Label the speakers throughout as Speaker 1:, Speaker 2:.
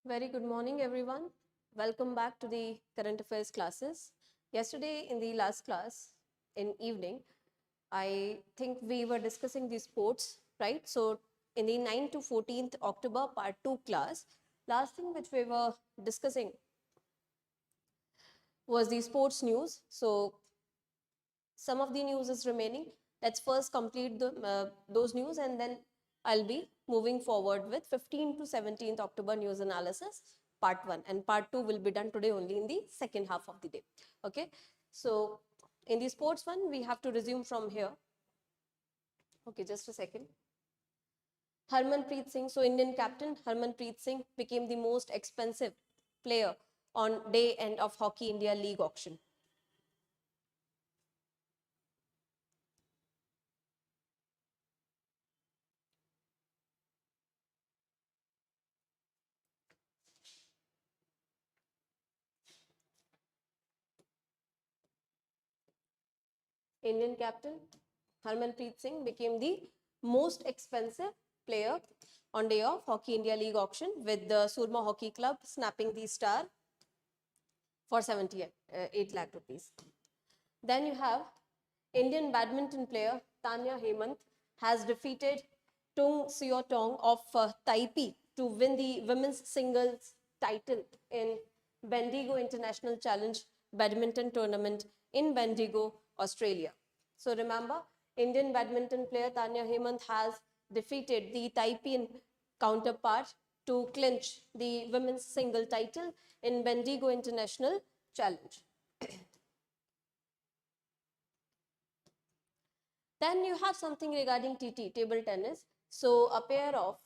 Speaker 1: Very good morning, everyone. Welcome back to the current affairs classes. Yesterday in the last class in evening, I think we were discussing the sports, right? So in the 9 to 14th October part 2 class, last thing which we were discussing was the sports news. So some of the news is remaining. Let's first complete those news, and then I'll be moving forward with 15 to 17th October news analysis part 1, and part 2 will be done today only in the second half of the day. Okay, so in the sports one we have to resume from here. Okay, just a second. Harmanpreet Singh, so Indian captain Harmanpreet Singh became the most expensive player on day end of Hockey India League auction. Indian captain Harmanpreet Singh became the most expensive player on day of Hockey India League auction, with the Surma Hockey Club snapping the star for 78 lakh rupees. Then you have Indian badminton player Tanya Hemant has defeated Tung Siotong of Taipei to win the women's singles title in Bendigo International Challenge badminton tournament in Bendigo, Australia. So remember, Indian badminton player Tanya Hemant has defeated the Taipeian counterpart to clinch the women's single title in Bendigo International Challenge. Then you have something regarding TT, table tennis. So a pair of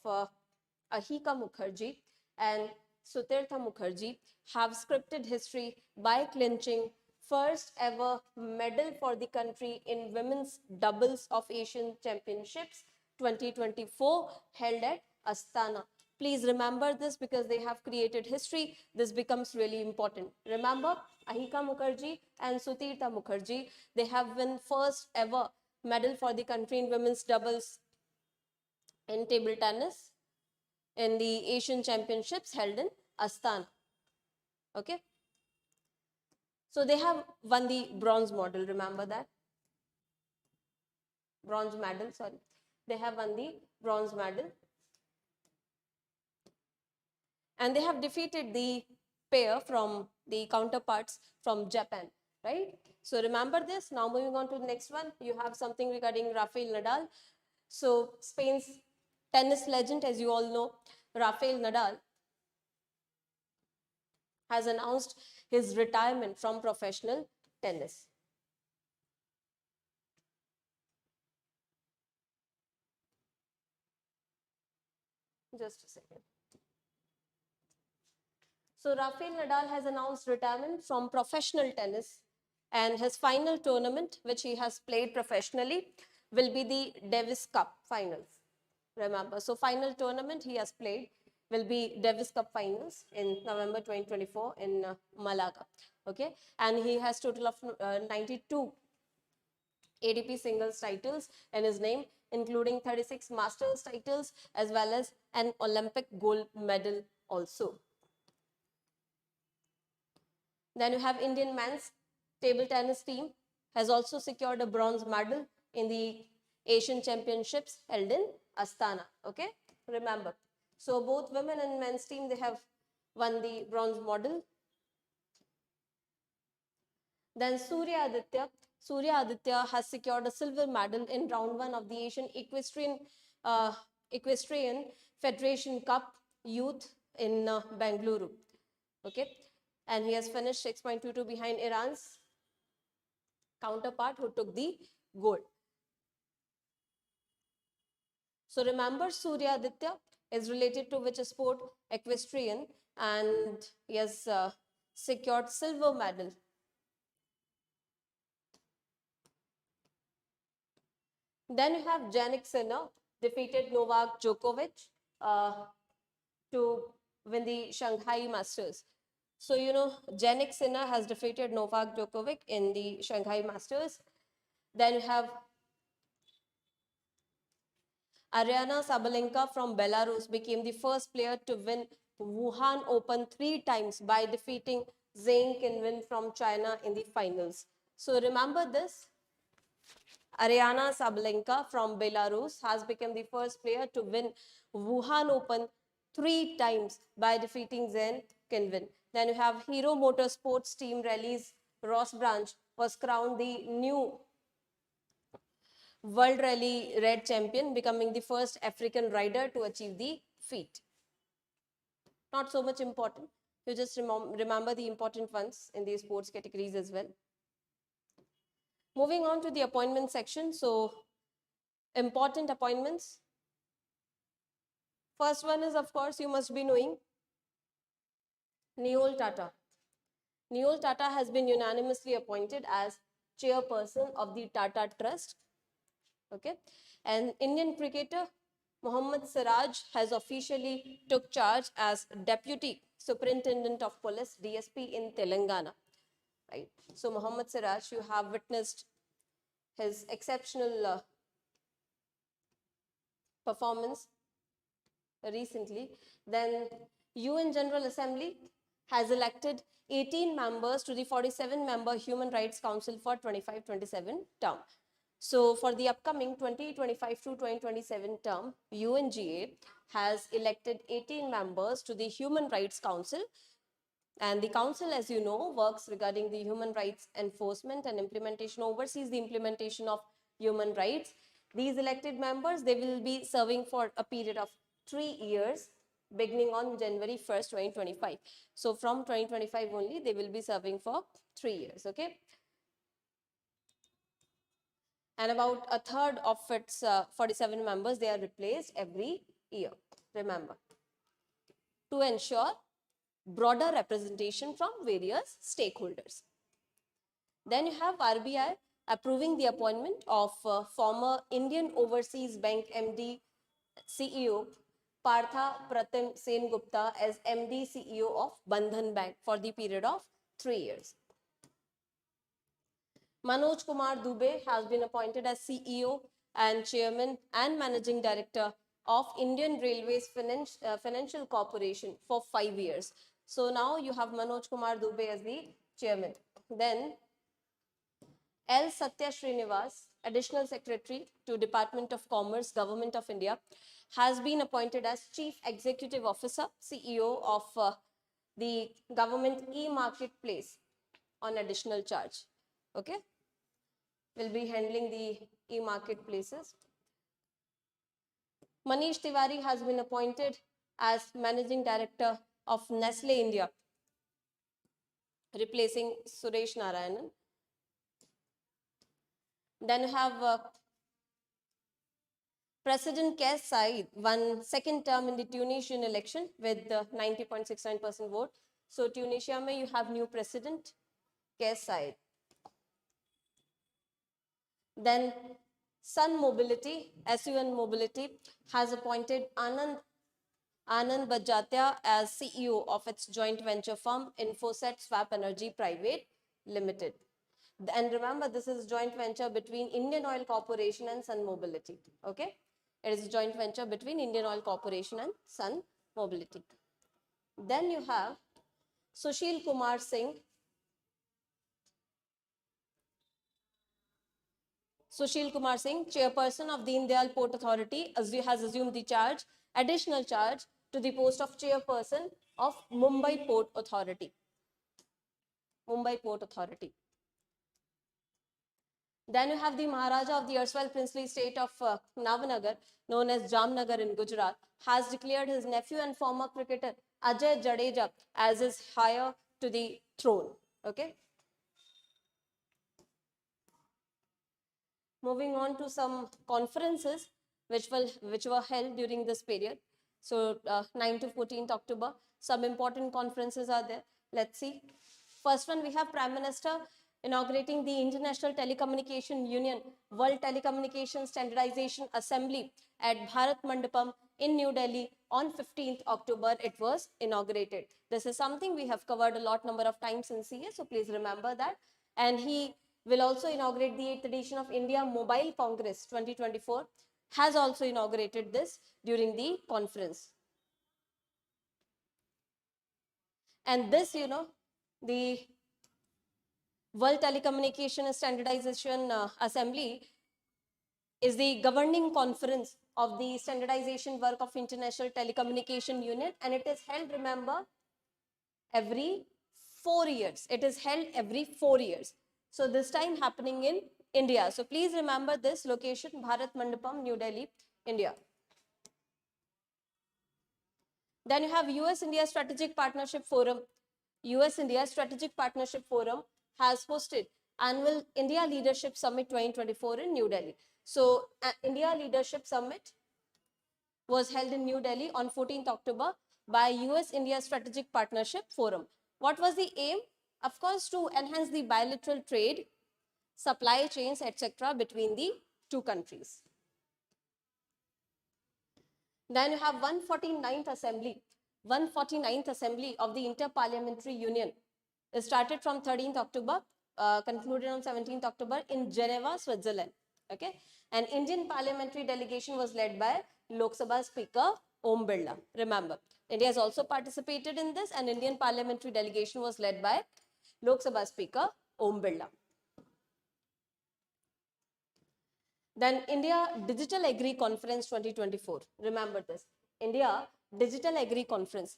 Speaker 1: Ahika Mukherjee and Sutirtha Mukherjee have scripted history by clinching first ever medal for the country in women's doubles of Asian Championships 2024 held at Astana. Please remember this because they have created history. This becomes really important. Remember, Ahika Mukherjee and Sutirtha Mukherjee, they have won first ever medal for the country in women's doubles in table tennis in the Asian Championships held in Astana. Okay. So they have won the bronze medal, remember that? Bronze medal, sorry. They have won the bronze medal. And they have defeated the pair from the counterparts from Japan, right? So remember this. Now moving on to the next one, you have something regarding Rafael Nadal. So Spain's tennis legend, as you all know, Rafael Nadal has announced his retirement from professional tennis. Just a second. So Rafael Nadal has announced retirement from professional tennis, and his final tournament, which he has played professionally, will be the Davis Cup finals. Remember, so final tournament he has played will be Davis Cup finals in November 2024 in Malaga. Okay, and he has total of 92 ADP singles titles in his name, including 36 Masters titles as well as an Olympic gold medal also. Then you have Indian men's table tennis team has also secured a bronze medal in the Asian Championships held in Astana. Okay, remember. So both women and men's team, they have won the bronze medal. Then Surya Aditya has secured a silver medal in round 1 of the Asian Equestrian Federation Cup Youth in Bengaluru. Okay, and he has finished 6.22 behind Iran's counterpart who took the gold. So remember, Surya Aditya is related to which sport? Equestrian, and he has secured silver medal. Then you have Jannik Sinner defeated Novak Djokovic to win the Shanghai Masters. So, you know, Jannik Sinner has defeated Novak Djokovic in the Shanghai Masters. Then you have Aryna Sabalenka from Belarus became the first player to win Wuhan Open 3 times by defeating Zhang Qinwen from China in the finals. So remember this. Ariana Sabalenka from Belarus has become the first player to win Wuhan Open 3 times by defeating Zhang Qinwen. Then you have Hero Motorsports Team Rally's Ross Branch was crowned the new World Rally Red Champion, becoming the first African rider to achieve the feat. Not so much important. You just remember the important ones in these sports categories as well. Moving on to the appointment section. So, important appointments. First one is, of course, you must be knowing Nehal Tata. Nehal Tata has been unanimously appointed as chairperson of the Tata Trust. Okay, and Indian cricketer Mohammad Siraj has officially took charge as Deputy Superintendent of Police (DSP) in Telangana. Right. So Mohammad Siraj, you have witnessed his exceptional performance recently. Then UN General Assembly has elected 18 members to the 47-member Human Rights Council for 25-27 term. So for the upcoming 2025 to 2027 term, UNGA has elected 18 members to the Human Rights Council. And the council, as you know, works regarding the human rights enforcement and implementation, oversees the implementation of human rights. These elected members, they will be serving for a period of 3 years, beginning on January 1st, 2025. So from 2025 only, they will be serving for 3 years, okay? And about a third of its 47 members, they are replaced every year, remember, to ensure broader representation from various stakeholders. Then you have RBI approving the appointment of former Indian Overseas Bank MD CEO Partha Pratim Sen Gupta as MD CEO of Bandhan Bank for the period of 3 years. Manoj Kumar Dubey has been appointed as CEO and Chairman and Managing Director of Indian Railways Financial Corporation for 5 years. So now you have Manoj Kumar Dubey as the Chairman. Then L. Satya Srinivas, Additional Secretary to Department of Commerce, Government of India, has been appointed as Chief Executive Officer, CEO of the Government e-Marketplace on additional charge. Okay, will be handling the e-marketplaces. Manish Tiwari has been appointed as Managing Director of Nestle India, replacing Suresh Narayanan. Then you have President Kais Saied won second term in the Tunisian election with 90.69% vote. So Tunisia mein you have new president Kais Saied. Then Sun Mobility, SUN Mobility has appointed Anand Bajatia as CEO of its joint venture firm Infoset Swap Energy Private Limited. And remember, this is joint venture between Indian Oil Corporation and Sun Mobility. Okay, it is a joint venture between Indian Oil Corporation and Sun Mobility. Then you have Sushil Kumar Singh. Sushil Kumar Singh, chairperson of Deen Dayal Port Authority, has assumed the charge, additional charge to the post of chairperson of Mumbai Port Authority. Mumbai Port Authority. Then you have the Maharaja of the erstwhile princely state of Navanagar, known as Jamnagar in Gujarat, has declared his nephew and former cricketer Ajay Jadeja as his heir to the throne. Okay. Moving on to some conferences which were held during this period. So 9 to 14th October, some important conferences are there. Let's see. First one, we have Prime Minister inaugurating the International Telecommunication Union World Telecommunication Standardization Assembly at Bharat Mandapam in New Delhi on 15th October. It was inaugurated. This is something we have covered a lot number of times in CA, so please remember that. And he will also inaugurate the 8th edition of India Mobile Congress 2024, has also inaugurated this during the conference. And this, you know, the World Telecommunication and Standardization Assembly is the governing conference of the standardization work of International Telecommunication Unit, and it is held, remember, every 4 years. It is held every 4 years. So this time happening in India. So please remember this location, Bharat Mandapam, New Delhi, India. Then you have US-India Strategic Partnership Forum. US-India Strategic Partnership Forum has hosted annual India Leadership Summit 2024 in New Delhi. So India Leadership Summit was held in New Delhi on 14th October by US-India Strategic Partnership Forum. What was the aim? Of course, to enhance the bilateral trade, supply chains, etc. between the two countries. Then you have 149th Assembly. 149th Assembly of the Inter-Parliamentary Union. It started from 13th October, concluded on 17th October in Geneva, Switzerland. Okay, an Indian parliamentary delegation was led by Lok Sabha Speaker Om Birla. Remember, India has also participated in this, and Indian parliamentary delegation was led by Lok Sabha Speaker Om Birla. Then India Digital Agri Conference 2024. Remember this. India Digital Agri Conference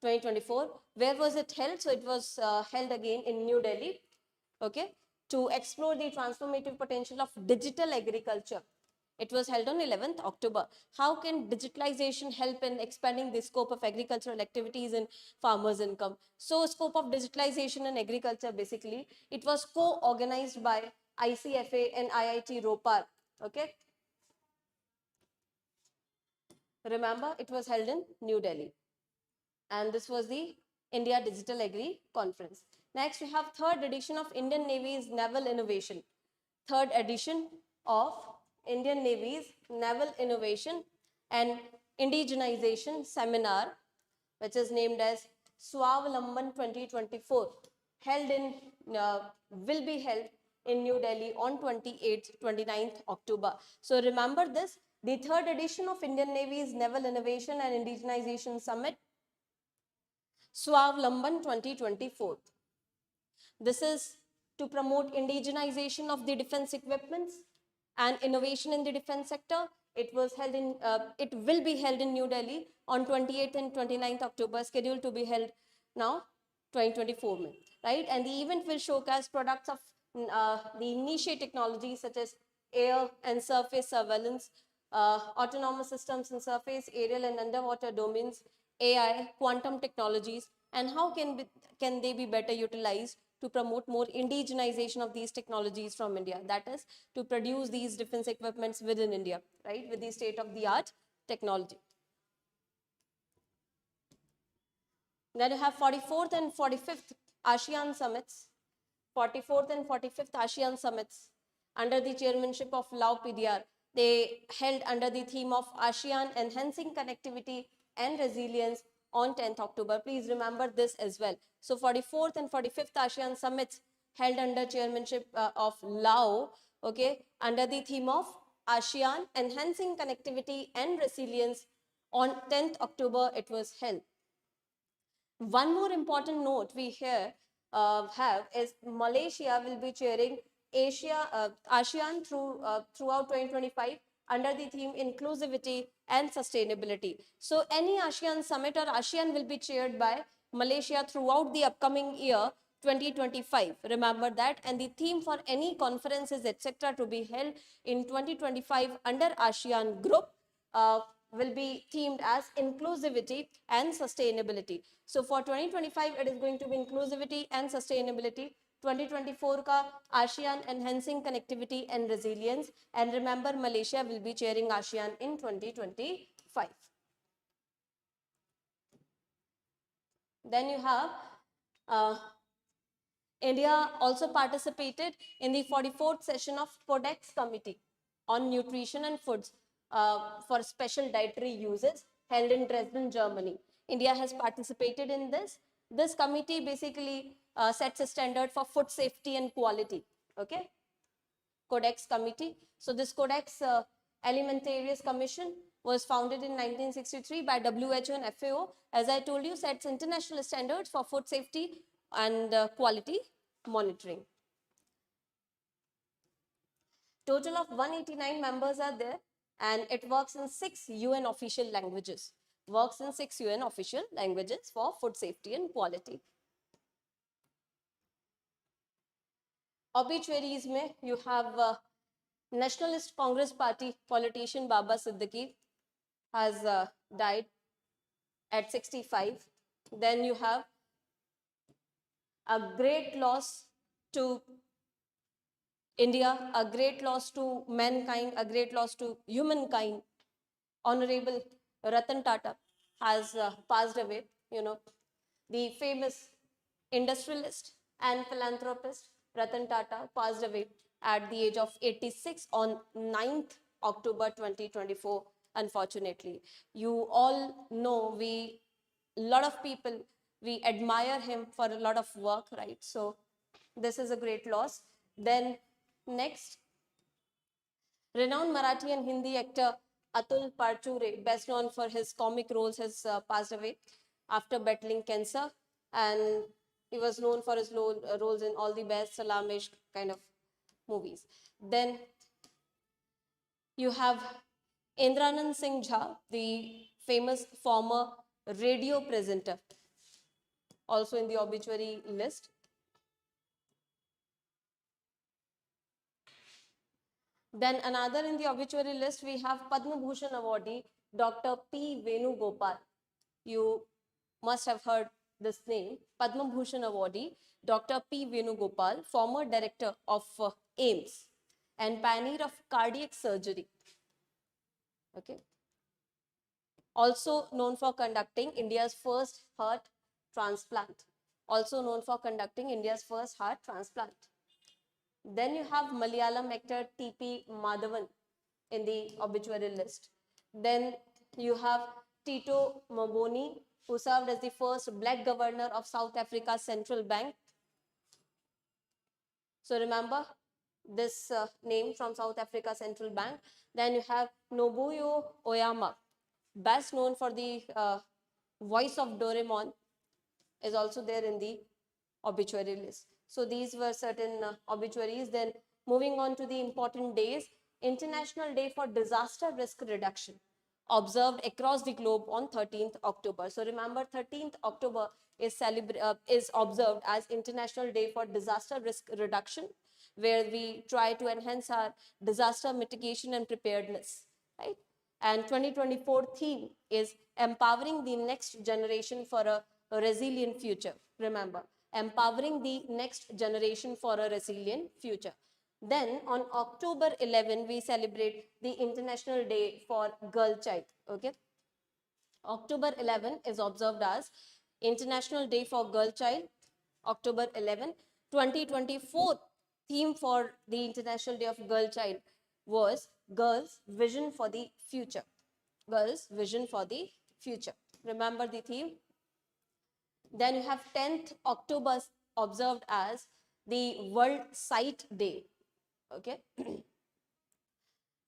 Speaker 1: 2024. Where was it held? So it was held again in New Delhi. Okay. To explore the transformative potential of digital agriculture. It was held on 11th October. How can digitalization help in expanding the scope of agricultural activities in farmers' income? So scope of digitalization in agriculture, basically, it was co-organized by ICFA and IIT Ropar. Okay. Remember, it was held in New Delhi. And this was the India Digital Agri Conference. Next, we have third edition of Indian Navy's Naval Innovation. Third edition of Indian Navy's Naval Innovation and Indigenization Seminar, which is named as Swavlamban 2024, will be held in New Delhi on 28th, 29th October. So remember this, the third edition of Indian Navy's Naval Innovation and Indigenization Summit, Swavlamban 2024. This is to promote indigenization of the defense equipments and innovation in the defense sector. It will be held in New Delhi on 28th and 29th October, scheduled to be held now 2024, right? And the event will showcase products of the niche technologies such as air and surface surveillance, autonomous systems in surface, aerial and underwater domains, AI, quantum technologies, and how can they be better utilized to promote more indigenization of these technologies from India. That is, to produce these defense equipments within India, right, with the state-of-the-art technology. Then you have 44th and 45th ASEAN Summits. 44th and 45th ASEAN Summits under the chairmanship of Lau PDR. They held under the theme of ASEAN Enhancing Connectivity and Resilience on 10th October. Please remember this as well. So 44th and 45th ASEAN Summits held under chairmanship of Lao, okay, under the theme of ASEAN Enhancing Connectivity and Resilience on 10th October it was held. One more important note we here have is Malaysia will be chairing ASEAN throughout 2025 under the theme Inclusivity and Sustainability. So any ASEAN summit or ASEAN will be chaired by Malaysia throughout the upcoming year 2025. Remember that. And the theme for any conferences, etc., to be held in 2025 under ASEAN group will be themed as inclusivity and sustainability. So for 2025, it is going to be inclusivity and sustainability. 2024 ka ASEAN Enhancing Connectivity and Resilience. And remember, Malaysia will be chairing ASEAN in 2025. Then you have India also participated in the 44th session of Codex Committee on Nutrition and Foods for Special Dietary Uses held in Dresden, Germany. India has participated in this. This committee basically sets a standard for food safety and quality. Okay, Codex Committee. So this Codex Alimentarius Commission was founded in 1963 by WHO and FAO. As I told you, sets international standards for food safety and quality monitoring. Total of 189 members are there, and it works in 6 UN official languages. Works in 6 UN official languages for food safety and quality. Obituaries mein you have Nationalist Congress Party politician Baba Siddiqui has died at 65. Then you have a great loss to India, a great loss to mankind, a great loss to humankind. Honorable Ratan Tata has passed away, you know, the famous industrialist and philanthropist Ratan Tata passed away at the age of 86 on 9th October 2024, unfortunately. You all know a lot of people, we admire him for a lot of work, right? So this is a great loss. Then next, renowned Marathi and Hindi actor Atul Parchure, best known for his comic roles, has passed away after battling cancer, and he was known for his roles in all the best Salamish kind of movies. Then you have Indranand Singh Jha, the famous former radio presenter, also in the obituary list. Then another in the obituary list, we have Padma Bhushan awardee, Dr. P. Venugopal. You must have heard this name. Padma Bhushan awardee, Dr. P. Venugopal, former director of AIIMS and pioneer of cardiac surgery. Okay. Also known for conducting India's first heart transplant. Also known for conducting India's first heart transplant. Then you have Malayalam actor T.P. Madhavan in the obituary list. Then you have Tito Mboweni, who served as the first black governor of South Africa's central bank. So remember this name from South Africa Central Bank. Then you have Nobuyo Oyama, best known for the voice of Doraemon, is also there in the obituary list. So these were certain obituaries. Then moving on to the important days, International Day for Disaster Risk Reduction, observed across the globe on 13th October. So remember, 13th October is observed as International Day for Disaster Risk Reduction, where we try to enhance our disaster mitigation and preparedness, right? And 2024 theme is empowering the next generation for a resilient future. Remember, empowering the next generation for a resilient future. Then on October 11, we celebrate the International Day for Girl Child. Okay. October 11 is observed as International Day for Girl Child. October 11, 2024 theme for the International Day of Girl Child was Girls' Vision for the Future. Girls' Vision for the Future. Remember the theme? Then you have 10th October observed as the World Sight Day. Okay.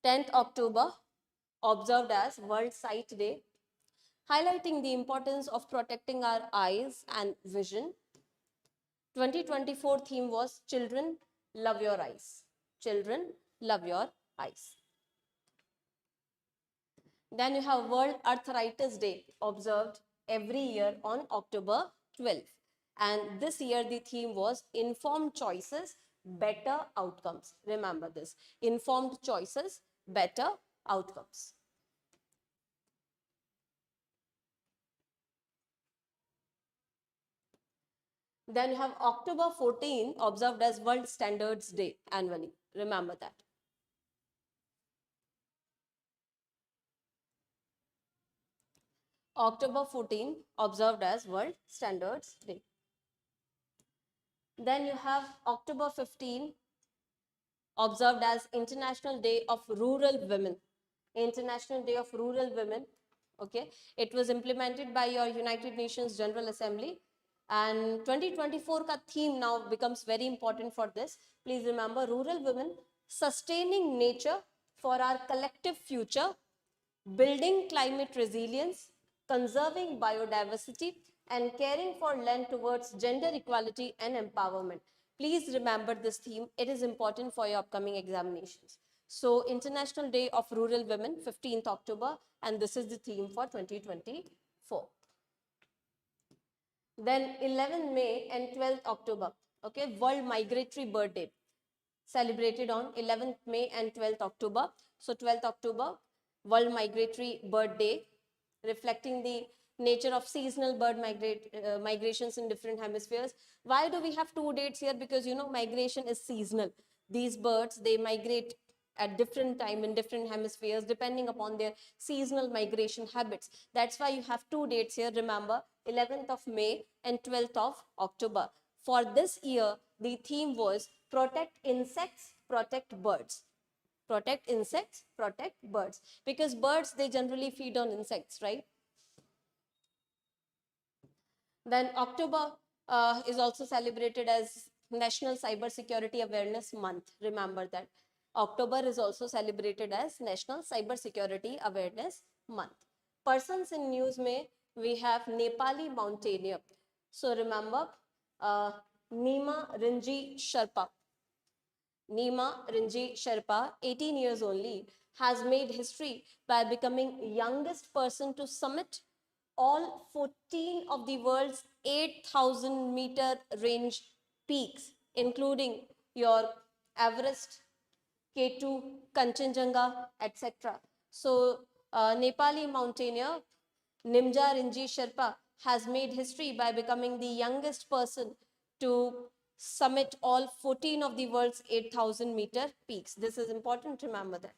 Speaker 1: 10th October observed as World Sight Day, highlighting the importance of protecting our eyes and vision. 2024 theme was Children Love Your Eyes. Children Love Your Eyes. Then you have World Arthritis Day, observed every year on October 12th. And this year the theme was Informed Choices, Better Outcomes. Remember this, Informed Choices, Better Outcomes. Then you have October 14 observed as World Standards Day annually. Remember that. October 14 observed as World Standards Day. Then you have October 15 observed as International Day of Rural Women. International Day of Rural Women. Okay, it was implemented by your United Nations General Assembly, and 2024 ka theme now becomes very important for this. Please remember, rural women, sustaining nature for our collective future, building climate resilience, conserving biodiversity, and caring for land towards gender equality and empowerment. Please remember this theme. It is important for your upcoming examinations. So, International Day of Rural Women, 15th October, and this is the theme for 2024. Then 11th May and 12th October, okay, World Migratory Bird Day, celebrated on 11th May and 12th October. So 12th October, World Migratory Bird Day, reflecting the nature of seasonal bird migrations in different hemispheres. Why do we have two dates here? Because, you know, migration is seasonal. These birds, they migrate at different time in different hemispheres depending upon their seasonal migration habits. That's why you have two dates here. Remember, 11th of May and 12th of October. For this year, the theme was protect insects, protect birds. Protect insects, protect birds. Because birds, they generally feed on insects, right? Then October is also celebrated as National Cyber Security Awareness Month. Remember that. October is also celebrated as National Cyber Security Awareness Month. Persons in news में we have Nepali mountaineer. So remember, Nima Rinji Sherpa. Nima Rinji Sherpa, 18 years only, has made history by becoming youngest person to summit all 14 of the world's 8,000 meter range peaks, including your Everest, K2, Kanchenjunga, etc. So, Nepali mountaineer Nimja Rinji Sherpa has made history by becoming the youngest person to summit all 14 of the world's 8,000 meter peaks. This is important, remember that.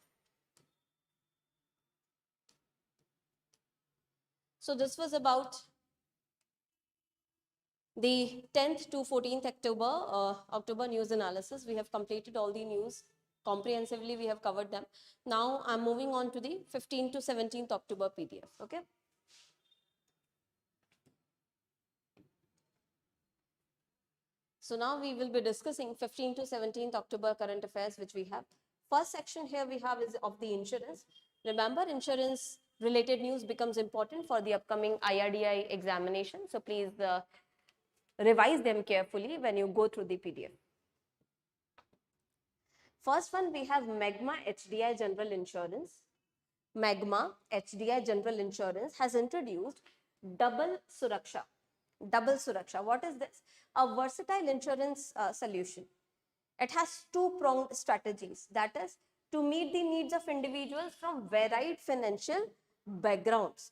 Speaker 1: So this was about the 10th to 14th October news analysis. We have completed all the news comprehensively. We have covered them. Now I'm moving on to the 15th to 17th October PDF. Okay. So now we will be discussing 15th to 17th October current affairs, which we have. First section here we have is of the insurance. Remember, insurance related news becomes important for the upcoming IRDAI examination. So please revise them carefully when you go through the PDF. First one, we have Magma HDI General Insurance. Magma HDI General Insurance has introduced Double Suraksha. Double Suraksha. What is this? A versatile insurance solution. It has two-pronged strategies. That is, to meet the needs of individuals from varied financial backgrounds.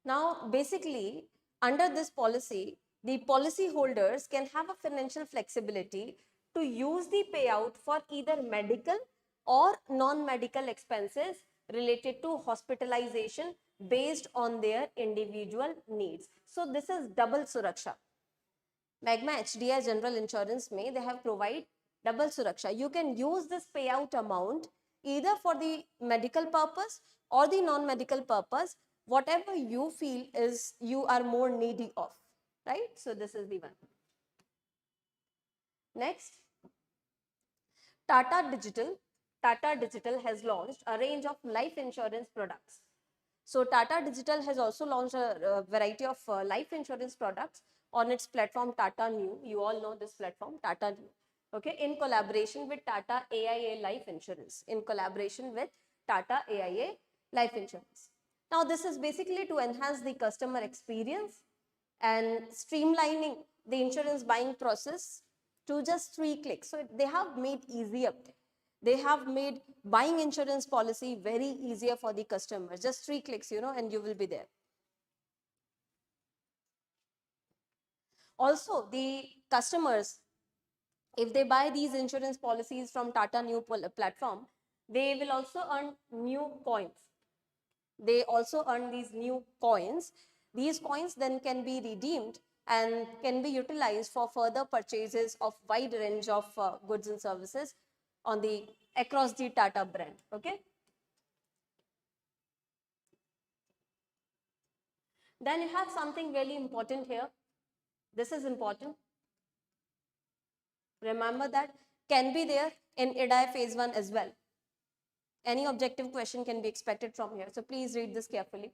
Speaker 1: Now, basically, under this policy, the policy holders can have a financial flexibility to use the payout for either medical or non-medical expenses related to hospitalization based on their individual needs. So this is double suraksha. Magma HDI General Insurance may they have provided double suraksha. You can use this payout amount either for the medical purpose or the non-medical purpose, whatever you feel is you are more needy of, right? So this is the one. Next, Tata Digital has launched a range of life insurance products. So Tata Digital has also launched a variety of life insurance products on its platform Tata New. You all know this platform, Tata New. Okay, in collaboration with Tata AIA Life Insurance. In collaboration with Tata AIA Life Insurance. Now this is basically to enhance the customer experience and streamlining the insurance buying process to just 3 clicks. So they have made easier. They have made buying insurance policy very easier for the customers. Just 3 clicks, you know, and you will be there. Also, the customers, if they buy these insurance policies from Tata New platform, they will also earn new coins. They also earn these new coins. These coins then can be redeemed and can be utilized for further purchases of wide range of goods and services on the across the Tata brand. Okay. Then you have something really important here. This is important. Remember that can be there in IRDAI phase 1 as well. Any objective question can be expected from here. So please read this carefully.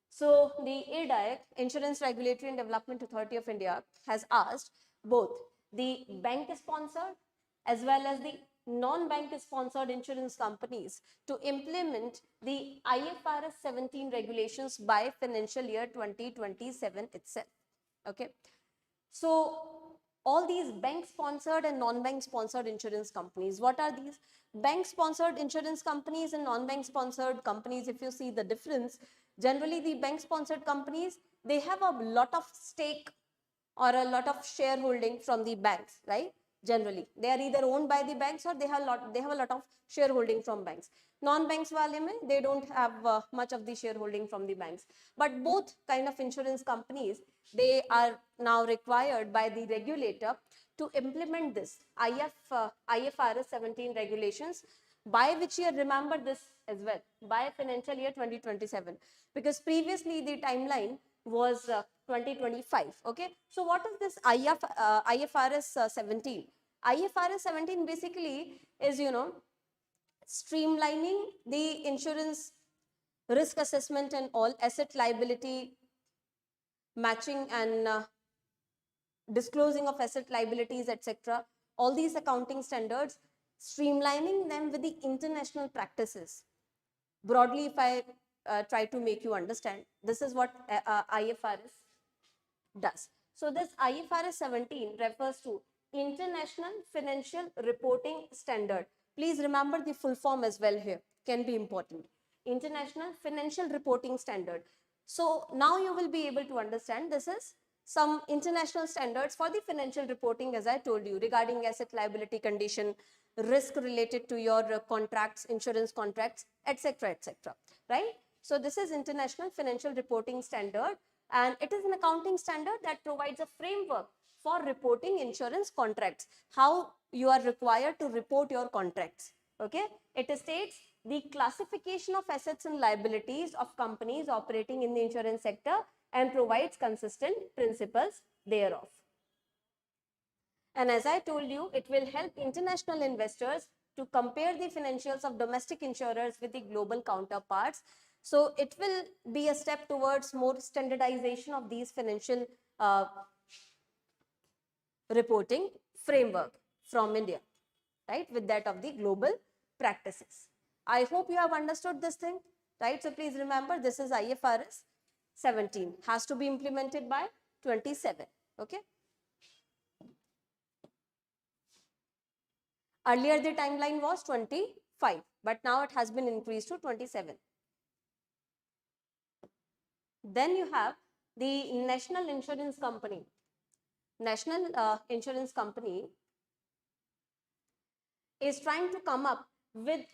Speaker 1: So the IRDAI, Insurance Regulatory and Development Authority of India, has asked both the bank sponsored as well as the non-bank sponsored insurance companies to implement the IFRS 17 regulations by financial year 2027 itself. Okay. So all these bank sponsored and non-bank sponsored insurance companies, what are these? Bank sponsored insurance companies and non-bank sponsored companies, if you see the difference, generally the bank sponsored companies, they have a lot of stake or a lot of shareholding from the banks, right? Generally, they are either owned by the banks or they have a lot of shareholding from banks. Non-banks wale mein, they don't have much of the shareholding from the banks. But both kind of insurance companies, they are now required by the regulator to implement this IFRS 17 regulations, by which year, remember this as well, by financial year 2027, because previously the timeline was 2025. Okay, so what is this IFRS 17? IFRS 17 basically is, streamlining the insurance risk assessment and all, asset liability matching and disclosing of asset liabilities, etc. All these accounting standards, streamlining them with the international practices. Broadly, if I try to make you understand, this is what IFRS does. So this IFRS 17 refers to International Financial Reporting Standard. Please remember the full form as well here, can be important. International Financial Reporting Standard. So now you will be able to understand this is some international standards for the financial reporting, as I told you, regarding asset liability condition, risk related to your contracts, insurance contracts, etc., etc. Right? So this is International Financial Reporting Standard, and it is an accounting standard that provides a framework for reporting insurance contracts, how you are required to report your contracts. Okay, it states the classification of assets and liabilities of companies operating in the insurance sector and provides consistent principles thereof. And as I told you, it will help international investors to compare the financials of domestic insurers with the global counterparts. So it will be a step towards more standardization of these financial reporting framework from India, right, with that of the global practices. I hope you have understood this thing, right? So please remember, this is IFRS 17, has to be implemented by 27, okay? Earlier the timeline was 25, but now it has been increased to 27. Then you have the National Insurance Company. National Insurance Company is trying to come up with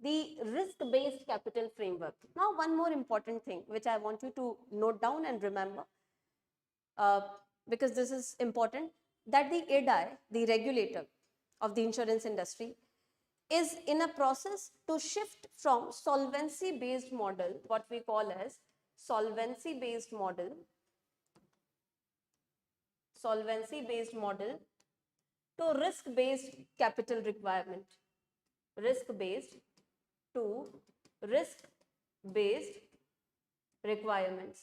Speaker 1: the risk-based capital framework. Now, one more important thing which I want you to note down and remember, because this is important, that the IRDAI, the regulator of the insurance industry, is in a process to shift from solvency-based model, what we call as solvency-based model to risk-based capital requirement. Risk-based to risk-based requirements.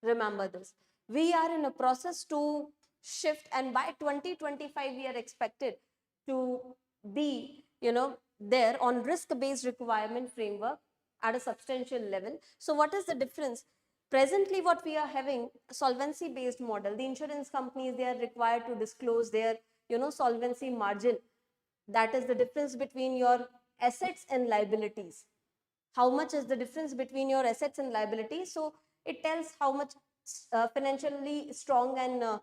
Speaker 1: Remember this. We are in a process to shift, and by 2025 we are expected to be, there on risk-based requirement framework at a substantial level. So what is the difference? Presently what we are having, solvency based model, the insurance companies, they are required to disclose their solvency margin. That is the difference between your assets and liabilities. How much is the difference between your assets and liabilities? So it tells how much financially strong and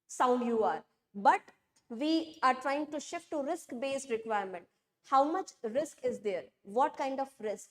Speaker 1: sound you are. But we are trying to shift to risk based requirement. How much risk is there? What kind of risk?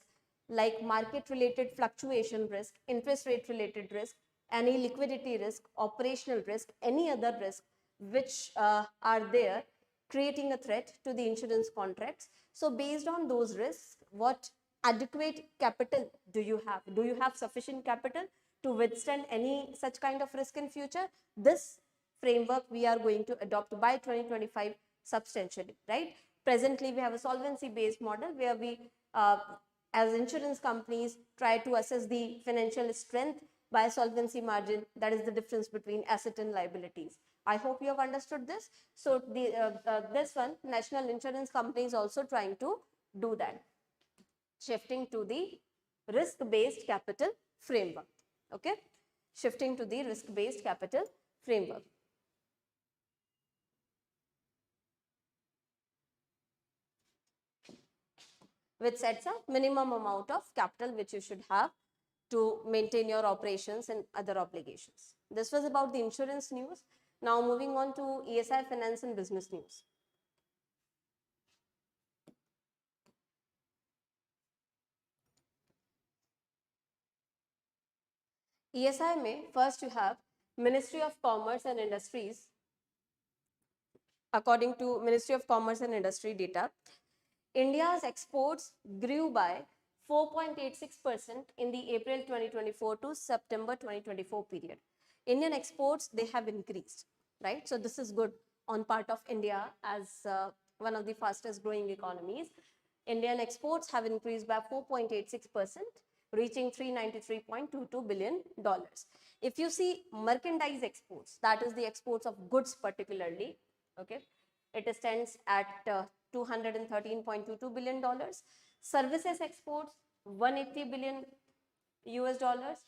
Speaker 1: Like market related fluctuation risk, interest rate related risk, any liquidity risk, operational risk, any other risk which are there creating a threat to the insurance contracts. So based on those risks, what adequate capital do you have? Do you have sufficient capital to withstand any such kind of risk in future? This framework we are going to adopt by 2025 substantially, right? Presently, we have a solvency-based model where we, as insurance companies, try to assess the financial strength by solvency margin. That is the difference between asset and liabilities. I hope you have understood this. So, this one, national insurance company is also trying to do that, shifting to the risk-based capital framework. Okay, shifting to the risk-based capital framework. Which sets a minimum amount of capital which you should have to maintain your operations and other obligations. This was about the insurance news. Now moving on to ESI finance and business news. ESI में first you have Ministry of Commerce and Industries. According to Ministry of Commerce and Industry data, India's exports grew by 4.86% in the April 2024 to September 2024 period. Indian exports, they have increased, right? So this is good on part of India as one of the fastest growing economies. Indian exports have increased by 4.86%, reaching $393.22 billion. If you see merchandise exports, that is the exports of goods particularly, okay, it stands at $213.22 billion. Services exports, 180 billion US dollars.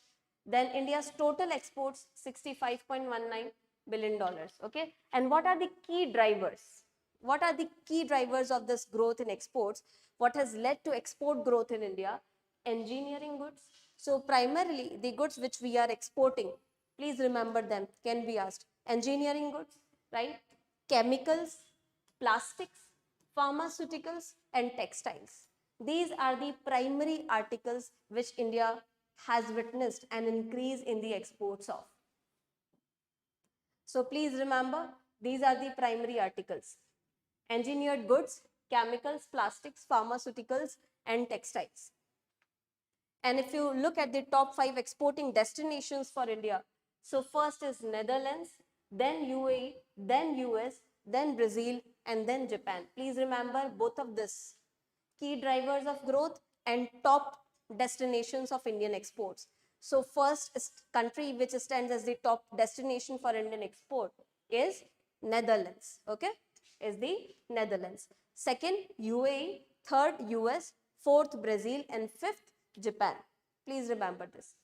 Speaker 1: Then India's total exports, $65.19 billion. Okay, and what are the key drivers? What are the key drivers of this growth in exports? What has led to export growth in India? Engineering goods. So primarily the goods which we are exporting, please remember them, can be asked. Engineering goods, right? Chemicals, plastics, pharmaceuticals and textiles. These are the primary articles which India has witnessed an increase in the exports of. So please remember, these are the primary articles: engineered goods, chemicals, plastics, pharmaceuticals and textiles. And if you look at the top 5 exporting destinations for India, so first is Netherlands, then UAE, then US, then Brazil and then Japan. Please remember both of this: key drivers of growth and top destinations of Indian exports. So first country which stands as the top destination for Indian export is Netherlands, okay, is the Netherlands. Second, UAE, third, US, fourth, Brazil and fifth, Japan. Please remember this.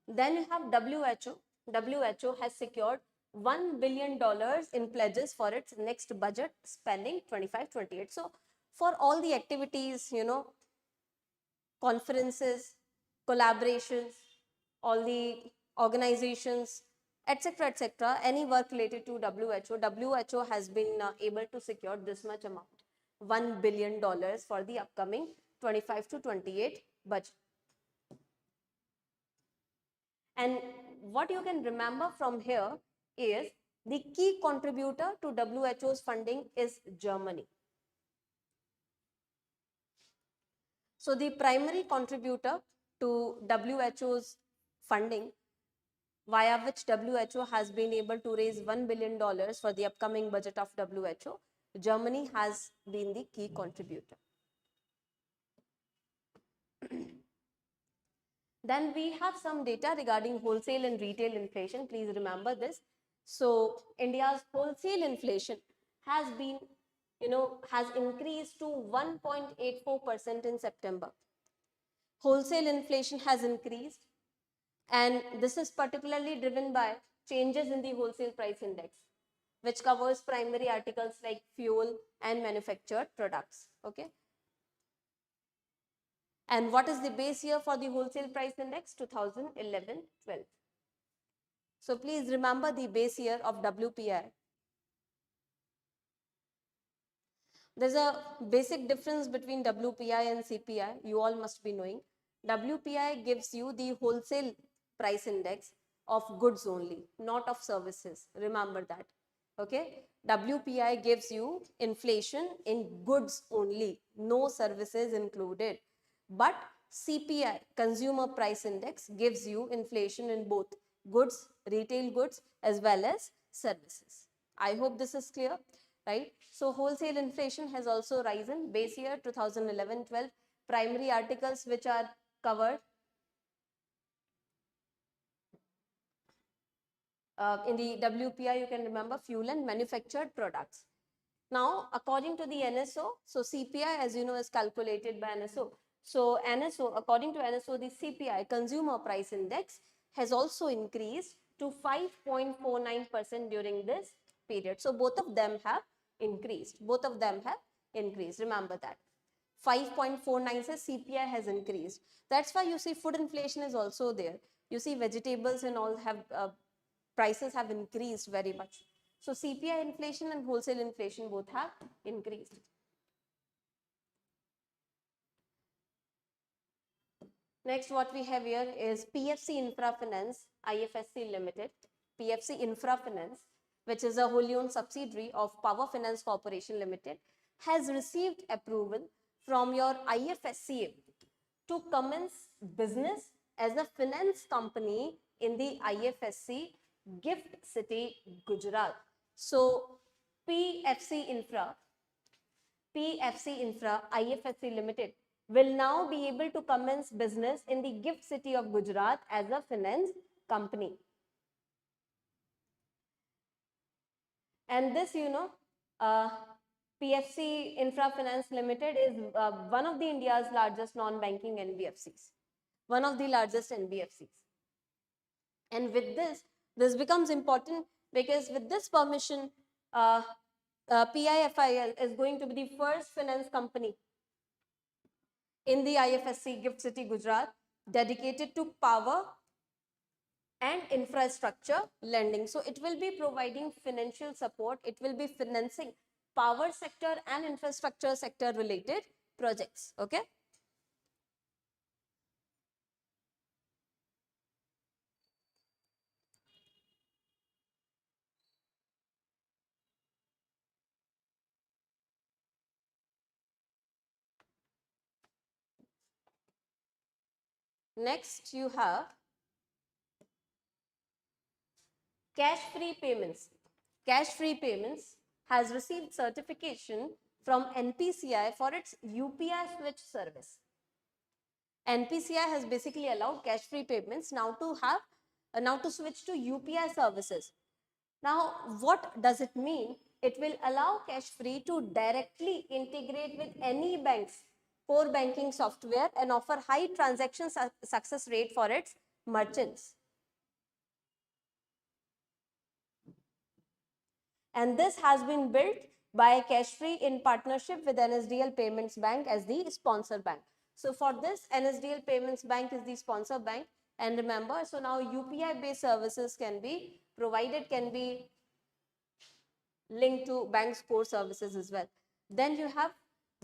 Speaker 1: Then you have WHO. WHO has secured $1 billion in pledges for its next budget spending 25-28. So for all the activities, you know, conferences, collaborations, all the organizations, etc., any work related to WHO has been able to secure this much amount, $1 billion for the upcoming 25-28 budget. And what you can remember from here is the key contributor to WHO's funding is Germany. So the primary contributor to WHO's funding, via which WHO has been able to raise $1 billion for the upcoming budget of WHO, Germany has been the key contributor. Then we have some data regarding wholesale and retail inflation. Please remember this. So India's wholesale inflation has been, has increased to 1.84% in September. Wholesale inflation has increased, and this is particularly driven by changes in the wholesale price index, which covers primary articles like fuel and manufactured products. Okay. And what is the base year for the wholesale price index? 2011-12. So please remember the base year of WPI. There's a basic difference between WPI and CPI, you all must be knowing. WPI gives you the wholesale price index of goods only, not of services. Remember that. Okay. WPI gives you inflation in goods only, no services included. But CPI, Consumer Price Index, gives you inflation in both goods, retail goods as well as services. I hope this is clear, right? So wholesale inflation has also risen. Base year 2011-12, primary articles which are covered in the WPI, you can remember fuel and manufactured products. Now, according to the NSO, so CPI, as you know, is calculated by NSO. So NSO, according to NSO, the CPI, Consumer Price Index, has also increased to 5.49% during this period. So both of them have increased. Both of them have increased. Remember that. 5.49 says CPI has increased. That's why you see food inflation is also there. You see vegetables and all have prices have increased very much. So CPI inflation and wholesale inflation both have increased. Next, what we have here is PFC Infra Finance, IFSC Limited, PFC Infra Finance, which is a wholly owned subsidiary of Power Finance Corporation Limited, has received approval from your IFSCA to commence business as a finance company in the IFSC Gift City, Gujarat. So PFC Infra, IFSC Limited will now be able to commence business in the Gift City of Gujarat as a finance company. And this, you know, PFC Infra Finance Limited is one of the India's largest non-banking NBFCs, one of the largest NBFCs. And with this becomes important because with this permission, PIFIL is going to be the first finance company in the IFSC Gift City, Gujarat, dedicated to power and infrastructure lending. So it will be providing financial support. It will be financing power sector and infrastructure sector related projects. Okay. Next, you have cash-free payments. Cash-free payments has received certification from NPCI for its UPI switch service. NPCI has basically allowed cash-free payments now to switch to UPI services. Now, what does it mean? It will allow cash-free to directly integrate with any bank's core banking software and offer high transaction success rate for its merchants. And this has been built by Cashfree in partnership with NSDL Payments Bank as the sponsor bank. So for this, NSDL Payments Bank is the sponsor bank. And remember, so now UPI based services can be provided, can be linked to bank's core services as well. Then you have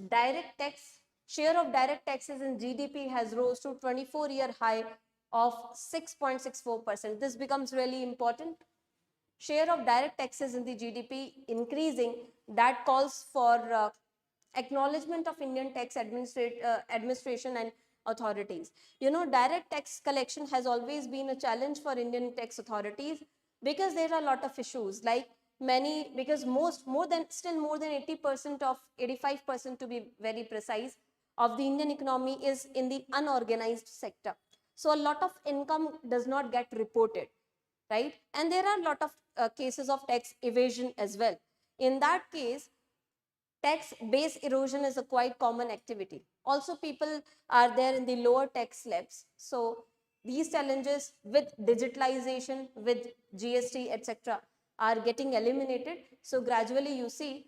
Speaker 1: direct tax. Share of direct taxes in GDP has rose to 24-year high of 6.64%. This becomes really important. Share of direct taxes in the GDP increasing, that calls for acknowledgement of Indian tax administration and authorities. You know, direct tax collection has always been a challenge for Indian tax authorities because there are a lot of issues, like because more than 80% of 85% to be very precise of the Indian economy is in the unorganized sector. So a lot of income does not get reported, right? And there are a lot of cases of tax evasion as well. In that case, tax base erosion is a quite common activity. Also, people are there in the lower tax slabs. So these challenges with digitalization, with GST, etc., are getting eliminated. So gradually you see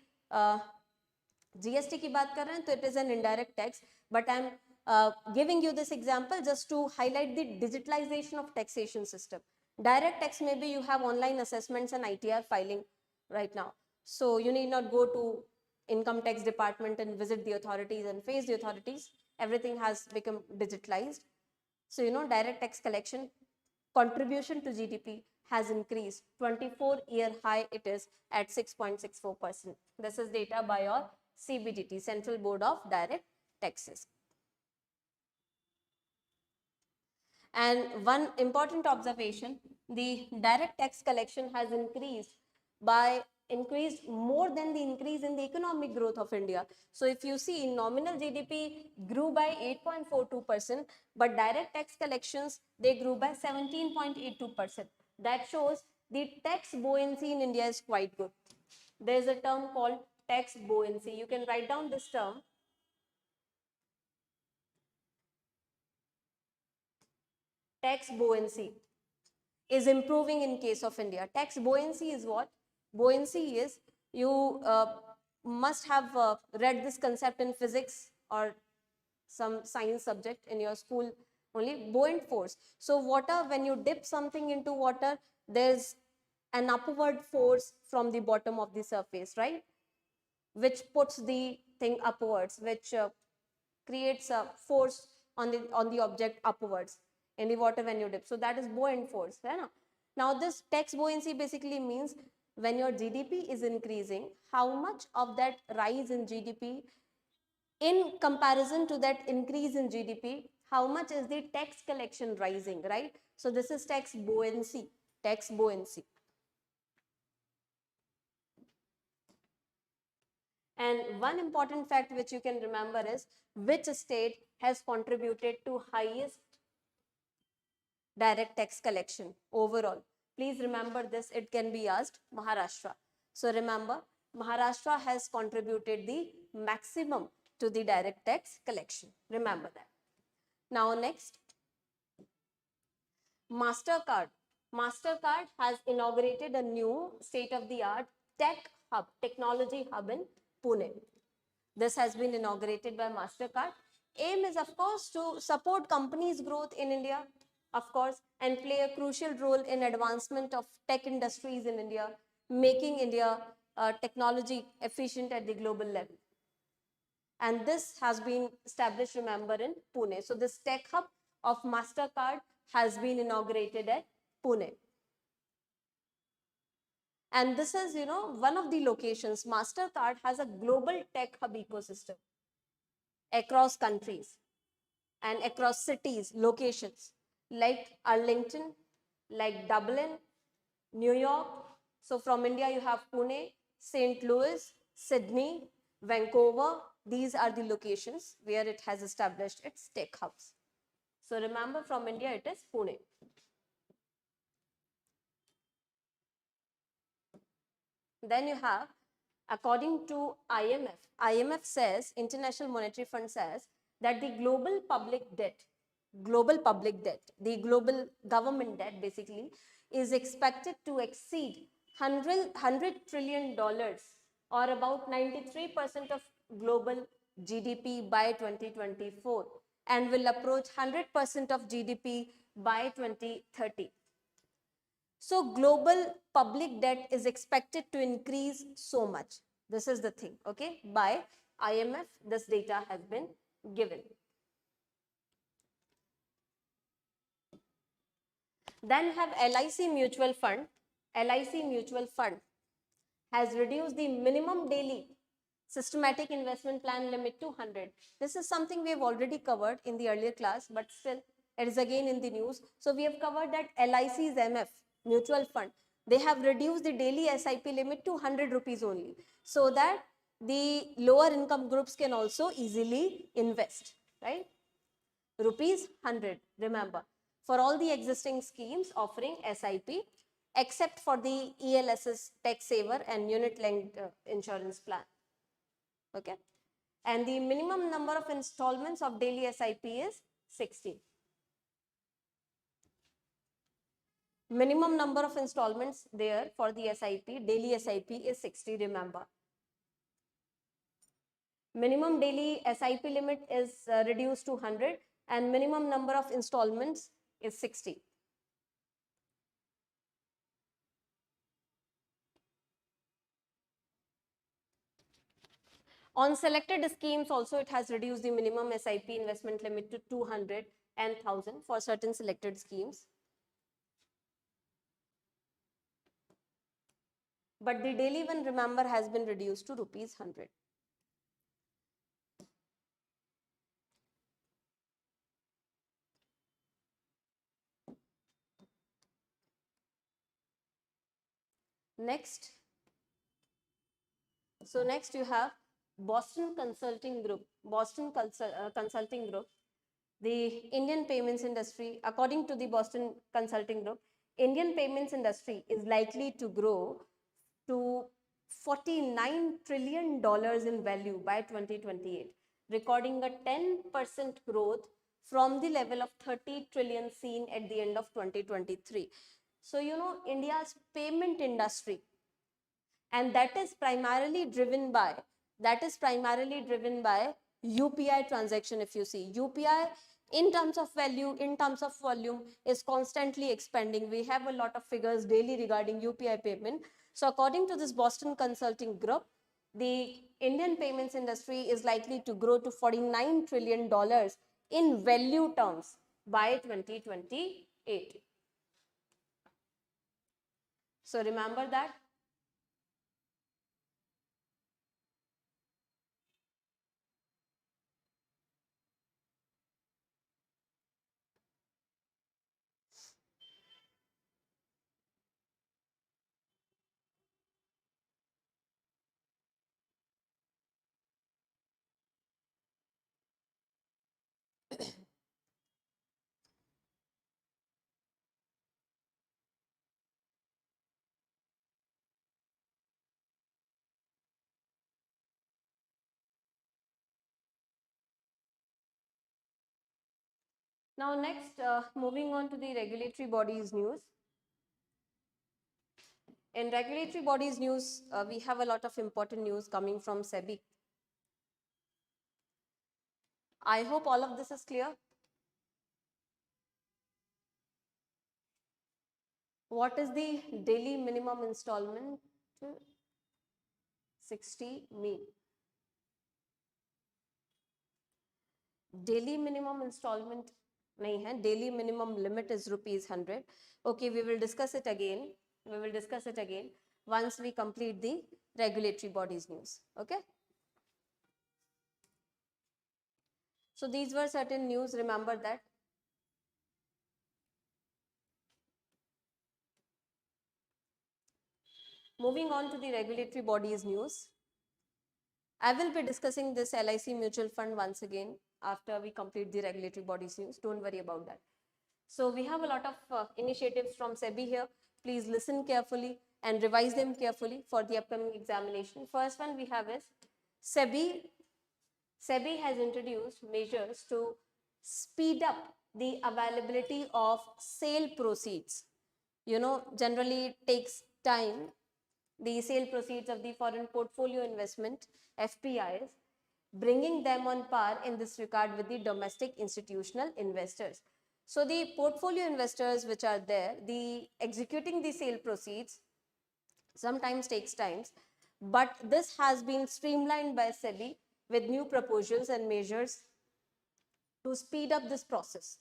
Speaker 1: GST की बात कर रहे हैं, तो it is an indirect tax, but I'm giving you this example just to highlight the digitalization of taxation system. Direct tax, maybe you have online assessments and ITR filing right now. So you need not go to income tax department and visit the authorities and face the authorities. Everything has become digitalized. So, you know, direct tax collection contribution to GDP has increased. 24-year high it is at 6.64%. This is data by your CBDT, Central Board of Direct Taxes. And one important observation, the direct tax collection has increased more than the increase in the economic growth of India. So if you see, nominal GDP grew by 8.42%, but direct tax collections, they grew by 17.82%. That shows the tax buoyancy in India is quite good. There is a term called tax buoyancy. You can write down this term. Tax buoyancy is improving in case of India. Tax buoyancy is what? Buoyancy is, you must have read this concept in physics or some science subject in your school only, buoyant force. So water, when you dip something into water, there's an upward force from the bottom of the surface, right? Which puts the thing upwards, which creates a force on the object upwards in the water when you dip. So that is buoyant force. Right? Now this tax buoyancy basically means when your GDP is increasing, how much of that rise in GDP in comparison to that increase in GDP, how much is the tax collection rising, right? So this is tax buoyancy, tax buoyancy. And one important fact which you can remember is which state has contributed to highest direct tax collection overall. Please remember this, it can be asked, Maharashtra. So remember, Maharashtra has contributed the maximum to the direct tax collection. Remember that. Now next, MasterCard. MasterCard has inaugurated a new state-of-the-art tech hub, technology hub in Pune. This has been inaugurated by MasterCard. Aim is, of course, to support companies' growth in India, of course, and play a crucial role in advancement of tech industries in India, making India technology efficient at the global level. And this has been established, remember, in Pune. So this tech hub of MasterCard has been inaugurated at Pune. And this is, one of the locations. MasterCard has a global tech hub ecosystem across countries and across cities, locations like Arlington, like Dublin, New York. So from India, you have Pune, St. Louis, Sydney, Vancouver. These are the locations where it has established its tech hubs. So remember, from India, it is Pune. Then you have, according to IMF says, International Monetary Fund says that the global public debt, the global government debt basically is expected to exceed $100 trillion or about 93% of global GDP by 2024 and will approach 100% of GDP by 2030. So global public debt is expected to increase so much. This is the thing, okay? By IMF, this data has been given. Then have LIC Mutual Fund. LIC Mutual Fund has reduced the minimum daily systematic investment plan limit to 100. This is something we have already covered in the earlier class, but still it is again in the news. So we have covered that LIC's MF, mutual fund, they have reduced the daily SIP limit to 100 rupees only, so that the lower income groups can also easily invest, right? Rupees 100, remember, for all the existing schemes offering SIP, except for the ELSS tax saver and unit linked insurance plan. Okay, and the minimum number of installments of daily SIP is 60. Minimum number of installments there for the SIP, daily SIP is 60, remember. Minimum daily SIP limit is reduced to 100 and minimum number of installments is 60. On selected schemes also, it has reduced the minimum SIP investment limit to 200 and 1000 for certain selected schemes. But the daily one, remember, has been reduced to rupees 100. Next, so next you have Boston Consulting Group. Consulting Group, the Indian payments industry. According to the Boston Consulting Group, Indian payments industry is likely to grow to $49 trillion in value by 2028, recording a 10% growth from the level of 30 trillion seen at the end of 2023. So, you know, India's payment industry, and that is primarily driven by UPI transaction. If you see, UPI in terms of value, in terms of volume, is constantly expanding. We have a lot of figures daily regarding UPI payment. So according to this Boston Consulting Group, the Indian payments industry is likely to grow to $49 trillion in value terms by 2028. So remember that. Now next, moving on to the regulatory bodies news. In regulatory bodies news, we have a lot of important news coming from SEBI. I hope all of this is clear. What is the daily minimum installment? 60 mean. Daily minimum installment nahi hai. Daily minimum limit is ₹100. Okay, we will discuss it again. Once we complete the regulatory bodies news. Okay. So these were certain news. Remember that. Moving on to the regulatory bodies news. I will be discussing this LIC mutual fund once again after we complete the regulatory bodies news. Don't worry about that. So we have a lot of initiatives from SEBI here. Please listen carefully and revise them carefully for the upcoming examination. First one we have is SEBI has introduced measures to speed up the availability of sale proceeds. You know, generally it takes time. The sale proceeds of the foreign portfolio investment, FPIs, bringing them on par in this regard with the domestic institutional investors. So the portfolio investors which are there, the executing the sale proceeds sometimes takes time, but this has been streamlined by SEBI with new proposals and measures to speed up this process.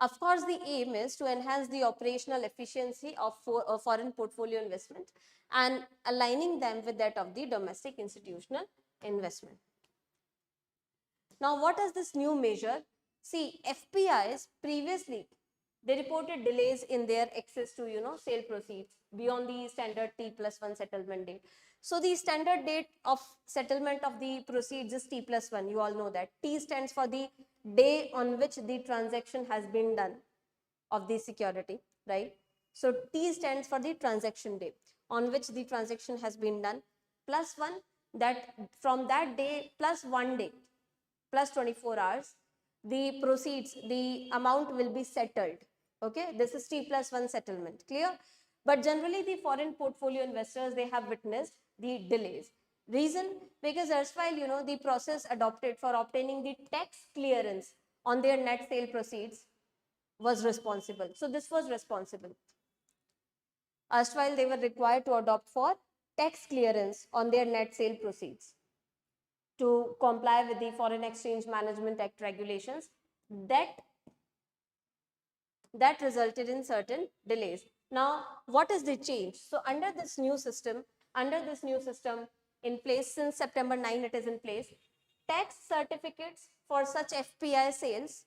Speaker 1: Of course, the aim is to enhance the operational efficiency of foreign portfolio investment and aligning them with that of the domestic institutional investment. Now, what is this new measure? See, FPIs previously, they reported delays in their access to, sale proceeds beyond the standard T+1 settlement date. So the standard date of settlement of the proceeds is T+1. You all know that. T stands for the day on which the transaction has been done of the security, right? So T stands for the transaction day on which the transaction has been done, +1, that from that day plus 1 day plus 24 hours, the proceeds, the amount will be settled. Okay, this is T+1 settlement, clear? But generally the foreign portfolio investors, they have witnessed the delays. Reason? Because erstwhile, the process adopted for obtaining the tax clearance on their net sale proceeds was responsible. So this was responsible. Erstwhile they were required to adopt for tax clearance on their net sale proceeds to comply with the Foreign Exchange Management Act regulations. That resulted in certain delays. Now, what is the change? So under this new system in place since September 9, it is in place. Tax certificates for such FPI sales,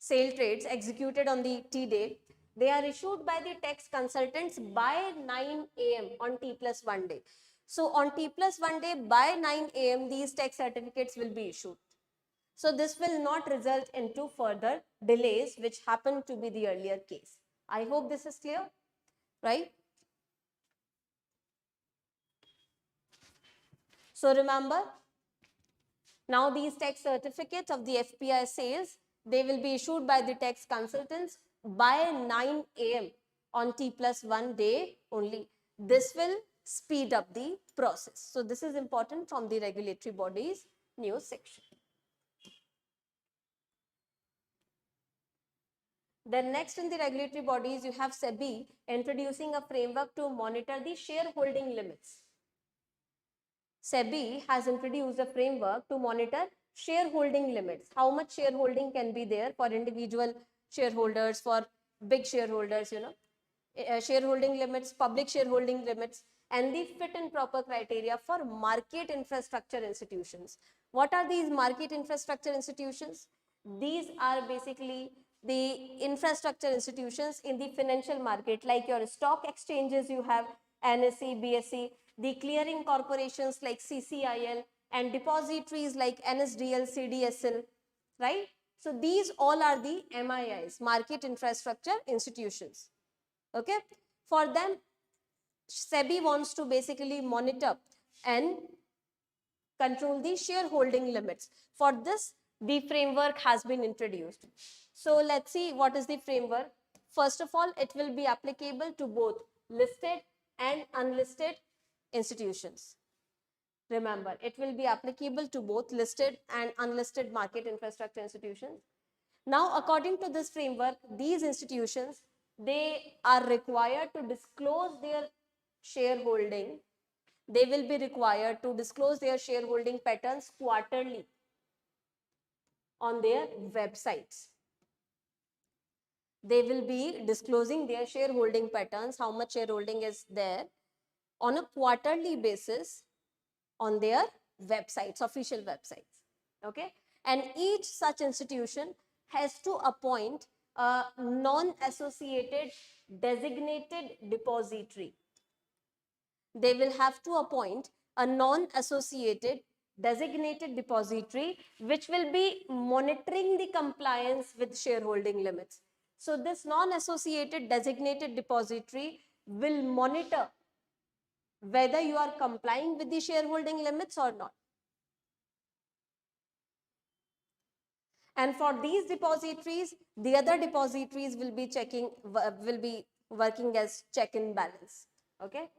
Speaker 1: sale trades executed on the T day, they are issued by the tax consultants by 9 a.m. on T+1 day. So on T+1 day by 9 a.m. these tax certificates will be issued. So this will not result into further delays which happened to be the earlier case. I hope this is clear, right? So remember, now these tax certificates of the FPI sales, they will be issued by the tax consultants by 9 a.m. on T+1 day only. This will speed up the process. So this is important from the regulatory bodies news section. Then next in the regulatory bodies, you have SEBI introducing a framework to monitor the shareholding limits. SEBI has introduced a framework to monitor shareholding limits. How much shareholding can be there for individual shareholders, for big shareholders, shareholding limits, public shareholding limits, and the fit and proper criteria for market infrastructure institutions. What are these market infrastructure institutions? These are basically the infrastructure institutions in the financial market, like your stock exchanges, you have NSE, BSE, the clearing corporations like CCIL, and depositories like NSDL, CDSL, right? So these all are the MIIs, market infrastructure institutions. Okay, for them SEBI wants to basically monitor and control the shareholding limits. For this, the framework has been introduced. So let's see what is the framework. First of all, it will be applicable to both listed and unlisted institutions. Remember, it will be applicable to both listed and unlisted market infrastructure institutions. Now, according to this framework, these institutions, they are required to disclose their shareholding. They will be required to disclose their shareholding patterns quarterly on their websites. They will be disclosing their shareholding patterns, how much shareholding is there, on a quarterly basis on their websites, official websites. Okay, and each such institution has to appoint a non-associated designated depository. They will have to appoint a non-associated designated depository which will be monitoring the compliance with shareholding limits. So this non-associated designated depository will monitor whether you are complying with the shareholding limits or not. And for these depositories, the other depositories will be working as check and balance. Okay.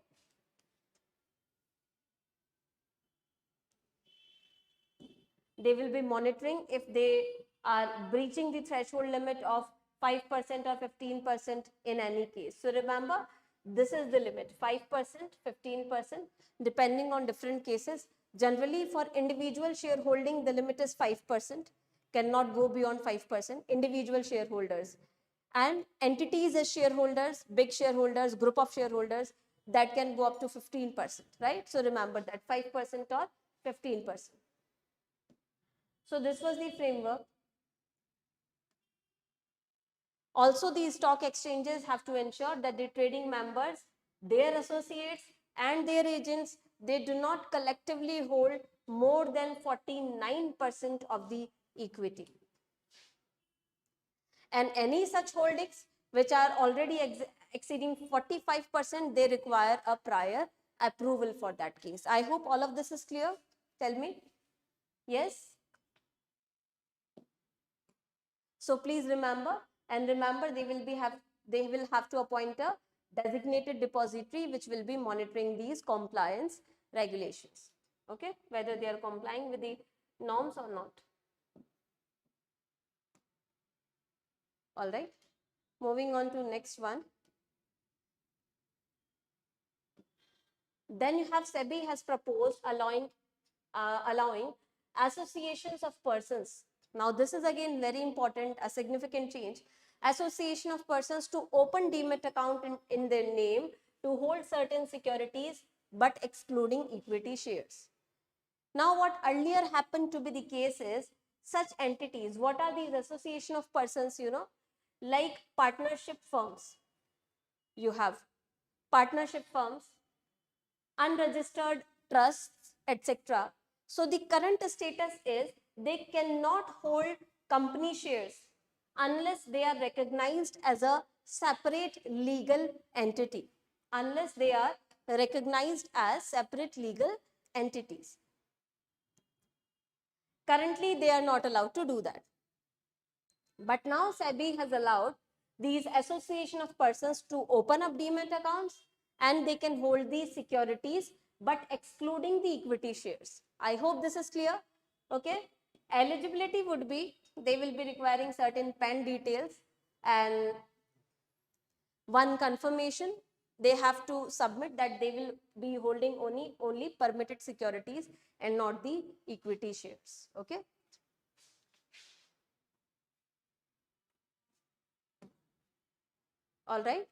Speaker 1: They will be monitoring if they are breaching the threshold limit of 5% or 15% in any case. So remember, this is the limit, 5%, 15%, depending on different cases. Generally, for individual shareholding, the limit is 5%, cannot go beyond 5%, individual shareholders. And entities as shareholders, big shareholders, group of shareholders, that can go up to 15%, right? So remember that 5% or 15%. So this was the framework. Also, these stock exchanges have to ensure that the trading members, their associates and their agents, they do not collectively hold more than 49% of the equity. And any such holdings which are already exceeding 45%, they require a prior approval for that case. I hope all of this is clear. Tell me. Yes? So please remember, they will have to appoint a designated depository which will be monitoring these compliance regulations. Okay, whether they are complying with the norms or not. All right, moving on to next one. Then you have SEBI has proposed allowing associations of persons. Now this is again very important, a significant change. Association of persons to open demat account in their name to hold certain securities but excluding equity shares. Now what earlier happened to be the case is such entities. What are these association of persons? You know, like partnership firms. You have partnership firms, unregistered trusts, etc. So the current status is they cannot hold company shares unless they are recognized as a separate legal entity. Unless they are recognized as separate legal entities. Currently, they are not allowed to do that. But now SEBI has allowed these association of persons to open up demat accounts and they can hold these securities but excluding the equity shares. I hope this is clear. Okay. Eligibility would be they will be requiring certain PAN details and one confirmation they have to submit that they will be holding only permitted securities and not the equity shares. Okay. All right.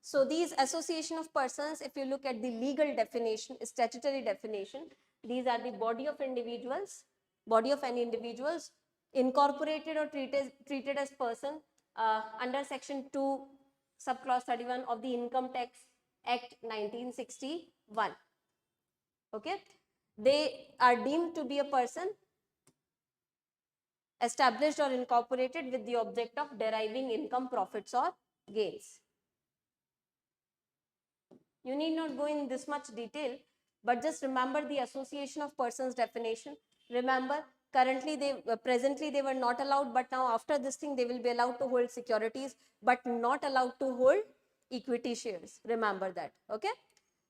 Speaker 1: So these association of persons, if you look at the legal definition, statutory definition, these are the body of individuals, body of any individuals incorporated or treated as person under section 2 subclause 31 of the Income Tax Act 1961. Okay, they are deemed to be a person established or incorporated with the object of deriving income, profits or gains. You need not go in this much detail, but just remember the association of persons definition. Remember, presently they were not allowed, but now after this thing they will be allowed to hold securities, but not allowed to hold equity shares. Remember that. Okay.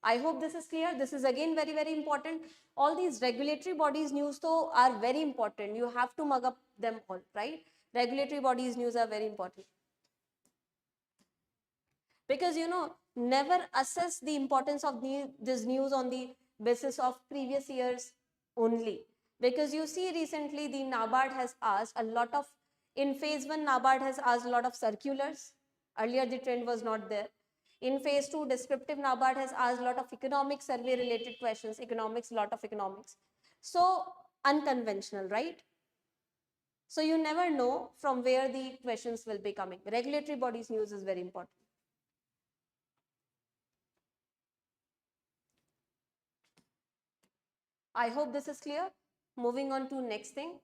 Speaker 1: I hope this is clear. This is again very, very important. All these regulatory bodies news though are very important. You have to mug up them all, right? Regulatory bodies news are very important. Because you know, never assess the importance of this news on the basis of previous years only. Because you see recently the NABARD has asked a lot of, in phase 1 NABARD has asked a lot of circulars. Earlier the trend was not there. In phase 2 descriptive NABARD has asked a lot of economic survey related questions, economics, lot of economics. So unconventional, right? So you never know from where the questions will be coming. Regulatory bodies news is very important. I hope this is clear. Moving on to next thing,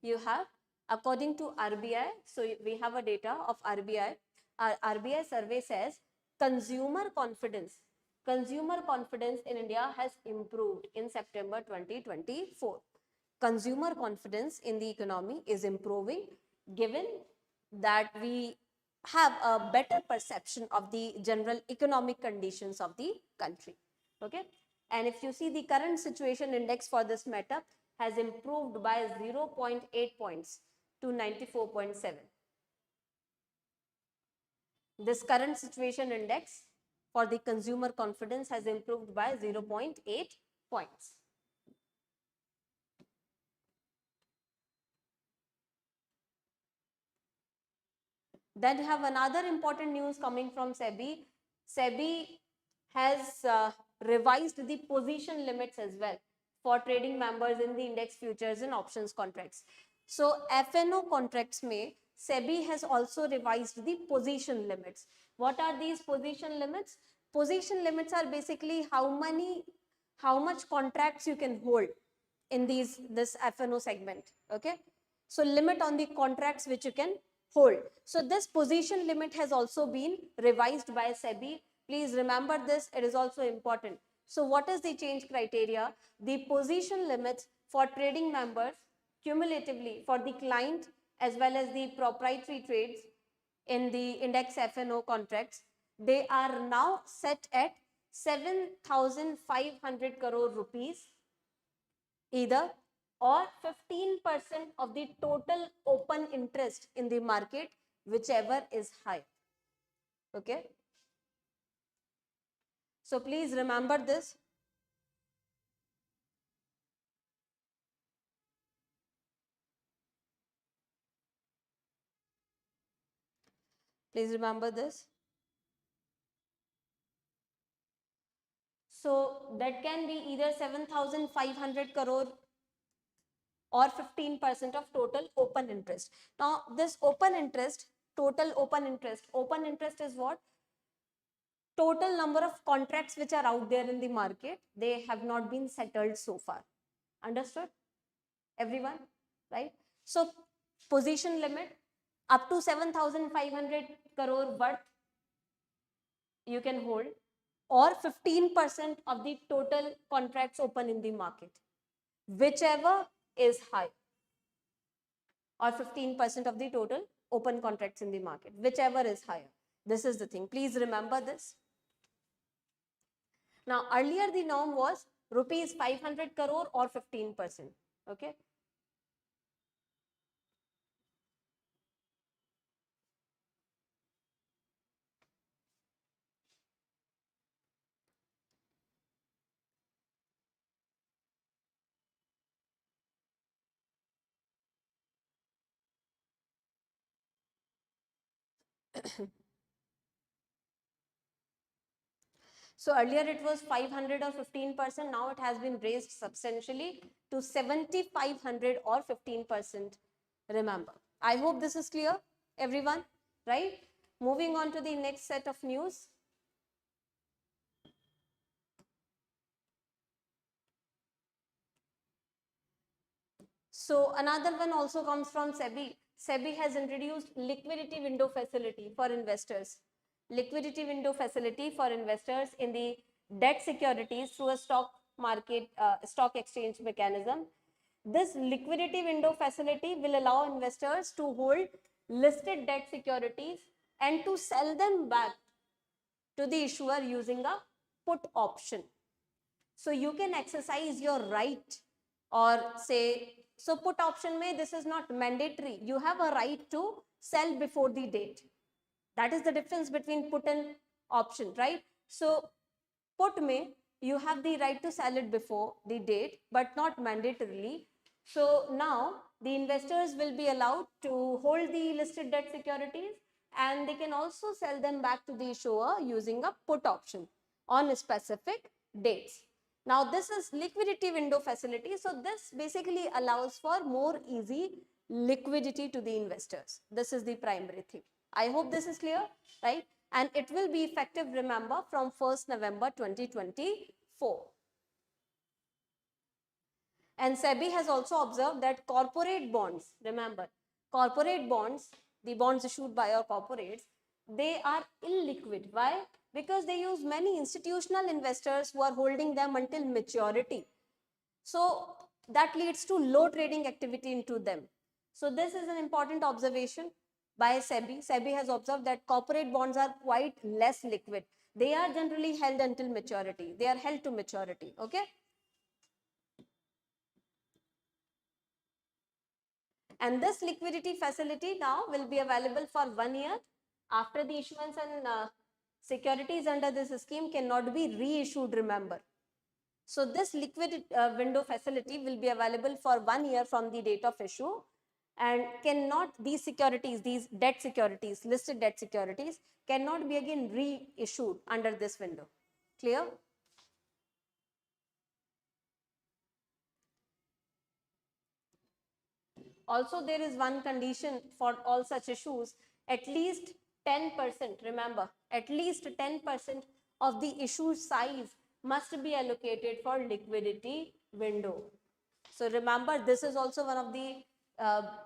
Speaker 1: you have according to RBI. So we have a data of RBI. Our RBI survey says consumer confidence in India has improved in September 2024. Consumer confidence in the economy is improving given that we have a better perception of the general economic conditions of the country. Okay. And if you see the current situation index for this matter has improved by 0.8 points to 94.7. This current situation index for the consumer confidence has improved by 0.8 points. Then you have another important news coming from SEBI. SEBI has revised the position limits as well for trading members in the index futures and options contracts. So FNO contracts may SEBI has also revised the position limits. What are these position limits? Position limits are basically how much contracts you can hold in this FNO segment. Okay. So limit on the contracts which you can hold. So this position limit has also been revised by SEBI. Please remember this, it is also important. So what is the change criteria? The position limits for trading members cumulatively for the client as well as the proprietary trades in the index FNO contracts, they are now set at 7,500 crore rupees either or 15% of the total open interest in the market, whichever is high. Okay. So please remember this. Please remember this. So that can be either 7,500 crore or 15% of total open interest. Now this open interest, total open interest is what? Total number of contracts which are out there in the market, they have not been settled so far. Understood? Everyone, right? So position limit up to 7,500 crore worth you can hold, or 15% of the total contracts open in the market, whichever is high, or 15% of the total open contracts in the market, whichever is higher. This is the thing. Please remember this. Now, earlier the norm was rupees 500 crore or 15%. Okay. So earlier it was 500 or 15%. Now it has been raised substantially to 7,500 or 15%. Remember. I hope this is clear, everyone, right? Moving on to the next set of news. So another one also comes from SEBI. SEBI has introduced liquidity window facility for investors. Liquidity window facility for investors in the debt securities through a stock market, stock exchange mechanism. This liquidity window facility will allow investors to hold listed debt securities and to sell them back to the issuer using a put option. So you can exercise your right, or say, so put option mein this is not mandatory. You have a right to sell before the date. That is the difference between put and option, right? So put mein you have the right to sell it before the date, but not mandatorily. So now the investors will be allowed to hold the listed debt securities, and they can also sell them back to the issuer using a put option on specific dates. Now this is liquidity window facility. So this basically allows for more easy liquidity to the investors. This is the primary thing. I hope this is clear, right? And it will be effective, remember, from 1st November 2024. And SEBI has also observed that corporate bonds, remember, corporate bonds, the bonds issued by our corporates, they are illiquid. Why? Because they use many institutional investors who are holding them until maturity. So that leads to low trading activity into them. So this is an important observation by SEBI. SEBI has observed that corporate bonds are quite less liquid. They are generally held until maturity. They are held to maturity. Okay. And this liquidity facility now will be available for 1 year. After the issuance, and securities under this scheme cannot be reissued, remember. So this liquid window facility will be available for 1 year from the date of issue, and cannot, these securities, these debt securities, listed debt securities, cannot be again reissued under this window. Clear? Also, there is one condition for all such issues: at least 10%, remember, at least 10% of the issue size must be allocated for liquidity window. So remember, this is also one of the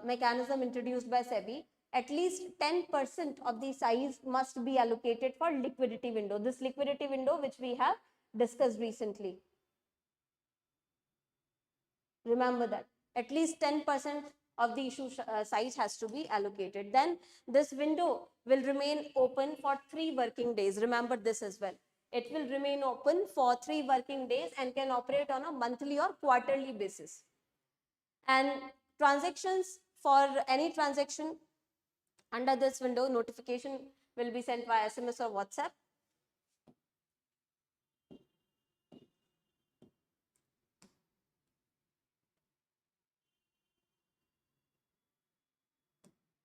Speaker 1: mechanism introduced by SEBI. At least 10% of the size must be allocated for liquidity window. This liquidity window which we have discussed recently. Remember that at least 10% of the issue size has to be allocated. Then this window will remain open for 3 working days. Remember this as well. It will remain open for 3 working days and can operate on a monthly or quarterly basis. And transactions, for any transaction under this window, notification will be sent via SMS or WhatsApp.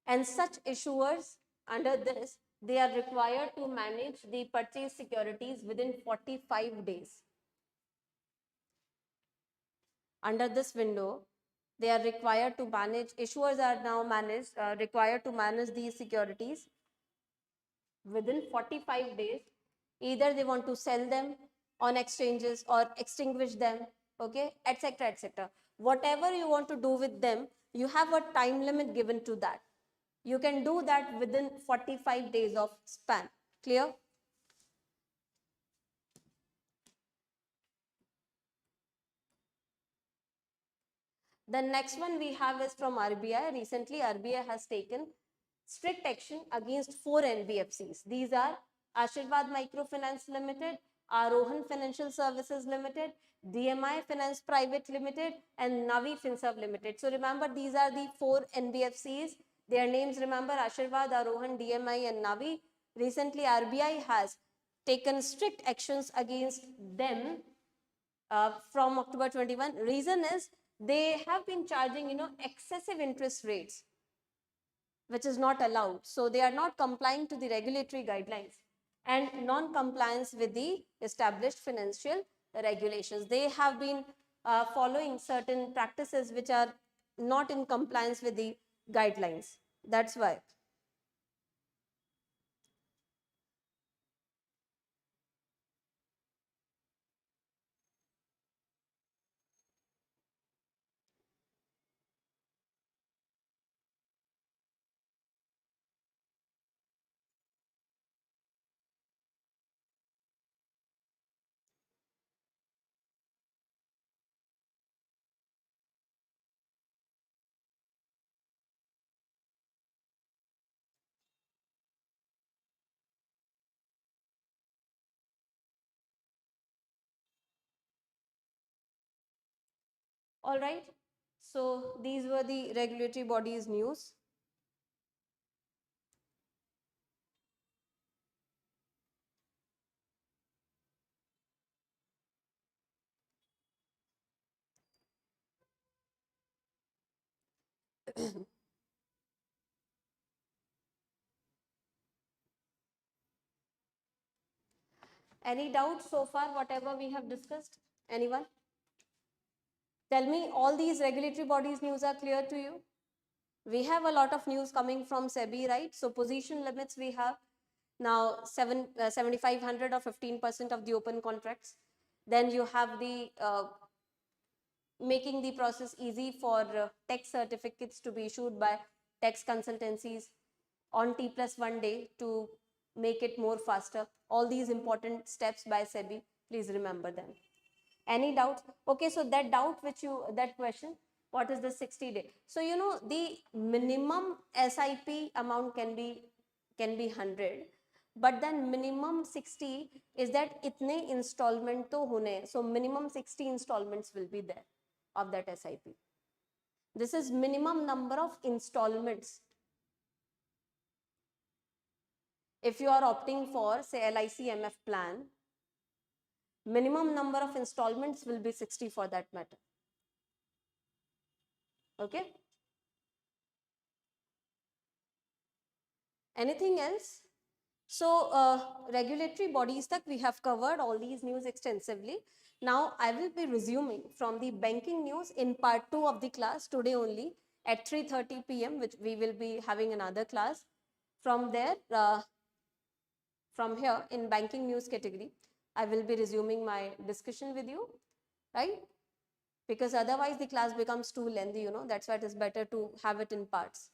Speaker 1: And such issuers under this, they are required to manage the purchase securities within 45 days. Under this window, They are required to manage, issuers are now required to manage these securities within 45 days. Either they want to sell them on exchanges or extinguish them, okay, etc., etc. Whatever you want to do with them, you have a time limit given to that. You can do that within 45 days of span. Clear? The next one we have is from RBI. Recently, RBI has taken strict action against 4 NBFCs. These are Ashirwad Microfinance Limited, Arohan Financial Services Limited, DMI Finance Private Limited, and Navi Finserv Limited. So remember, these are the 4 NBFCs. Their names, remember, Ashirwad, Arohan, DMI, and Navi. Recently, RBI has taken strict actions against them from October 21. Reason is they have been charging, excessive interest rates, which is not allowed. So they are not complying to the regulatory guidelines and non-compliance with the established financial regulations. They have been following certain practices which are not in compliance with the guidelines. That's why. All right. So these were the regulatory bodies news. Any doubts so far, whatever we have discussed? Anyone? Tell me, all these regulatory bodies news are clear to you? We have a lot of news coming from SEBI, right? So position limits we have now 7,500 or 15% of the open contracts. Then you have the making the process easy for tax certificates to be issued by tax consultancies on T+1 day to make it more faster. All these important steps by SEBI, please remember them. Any doubts? Okay, so that that question, what is the 60-day? So the minimum SIP amount can be 100, but then minimum 60 is that itne installment to hone. So minimum 60 installments will be there of that SIP. This is minimum number of installments. If you are opting for, say, LIC MF plan, minimum number of installments will be 60 for that matter. Okay. Anything else? So regulatory bodies tak we have covered all these news extensively. Now I will be resuming from the banking news in part 2 of the class today only at 3:30 p.m. which we will be having another class. From there, from here in banking news category, I will be resuming my discussion with you, right? Because otherwise the class becomes too lengthy, that's why it is better to have it in parts.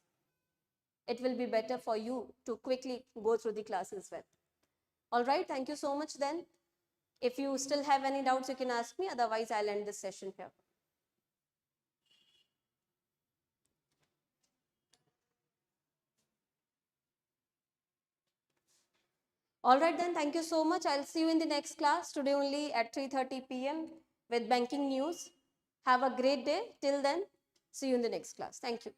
Speaker 1: It will be better for you to quickly go through the class as well. All right, thank you so much then. If you still have any doubts, you can ask me. Otherwise, I'll end this session here. All right then, thank you so much. I'll see you in the next class today only at 3:30 p.m. with banking news. Have a great day. Till then, see you in the next class. Thank you.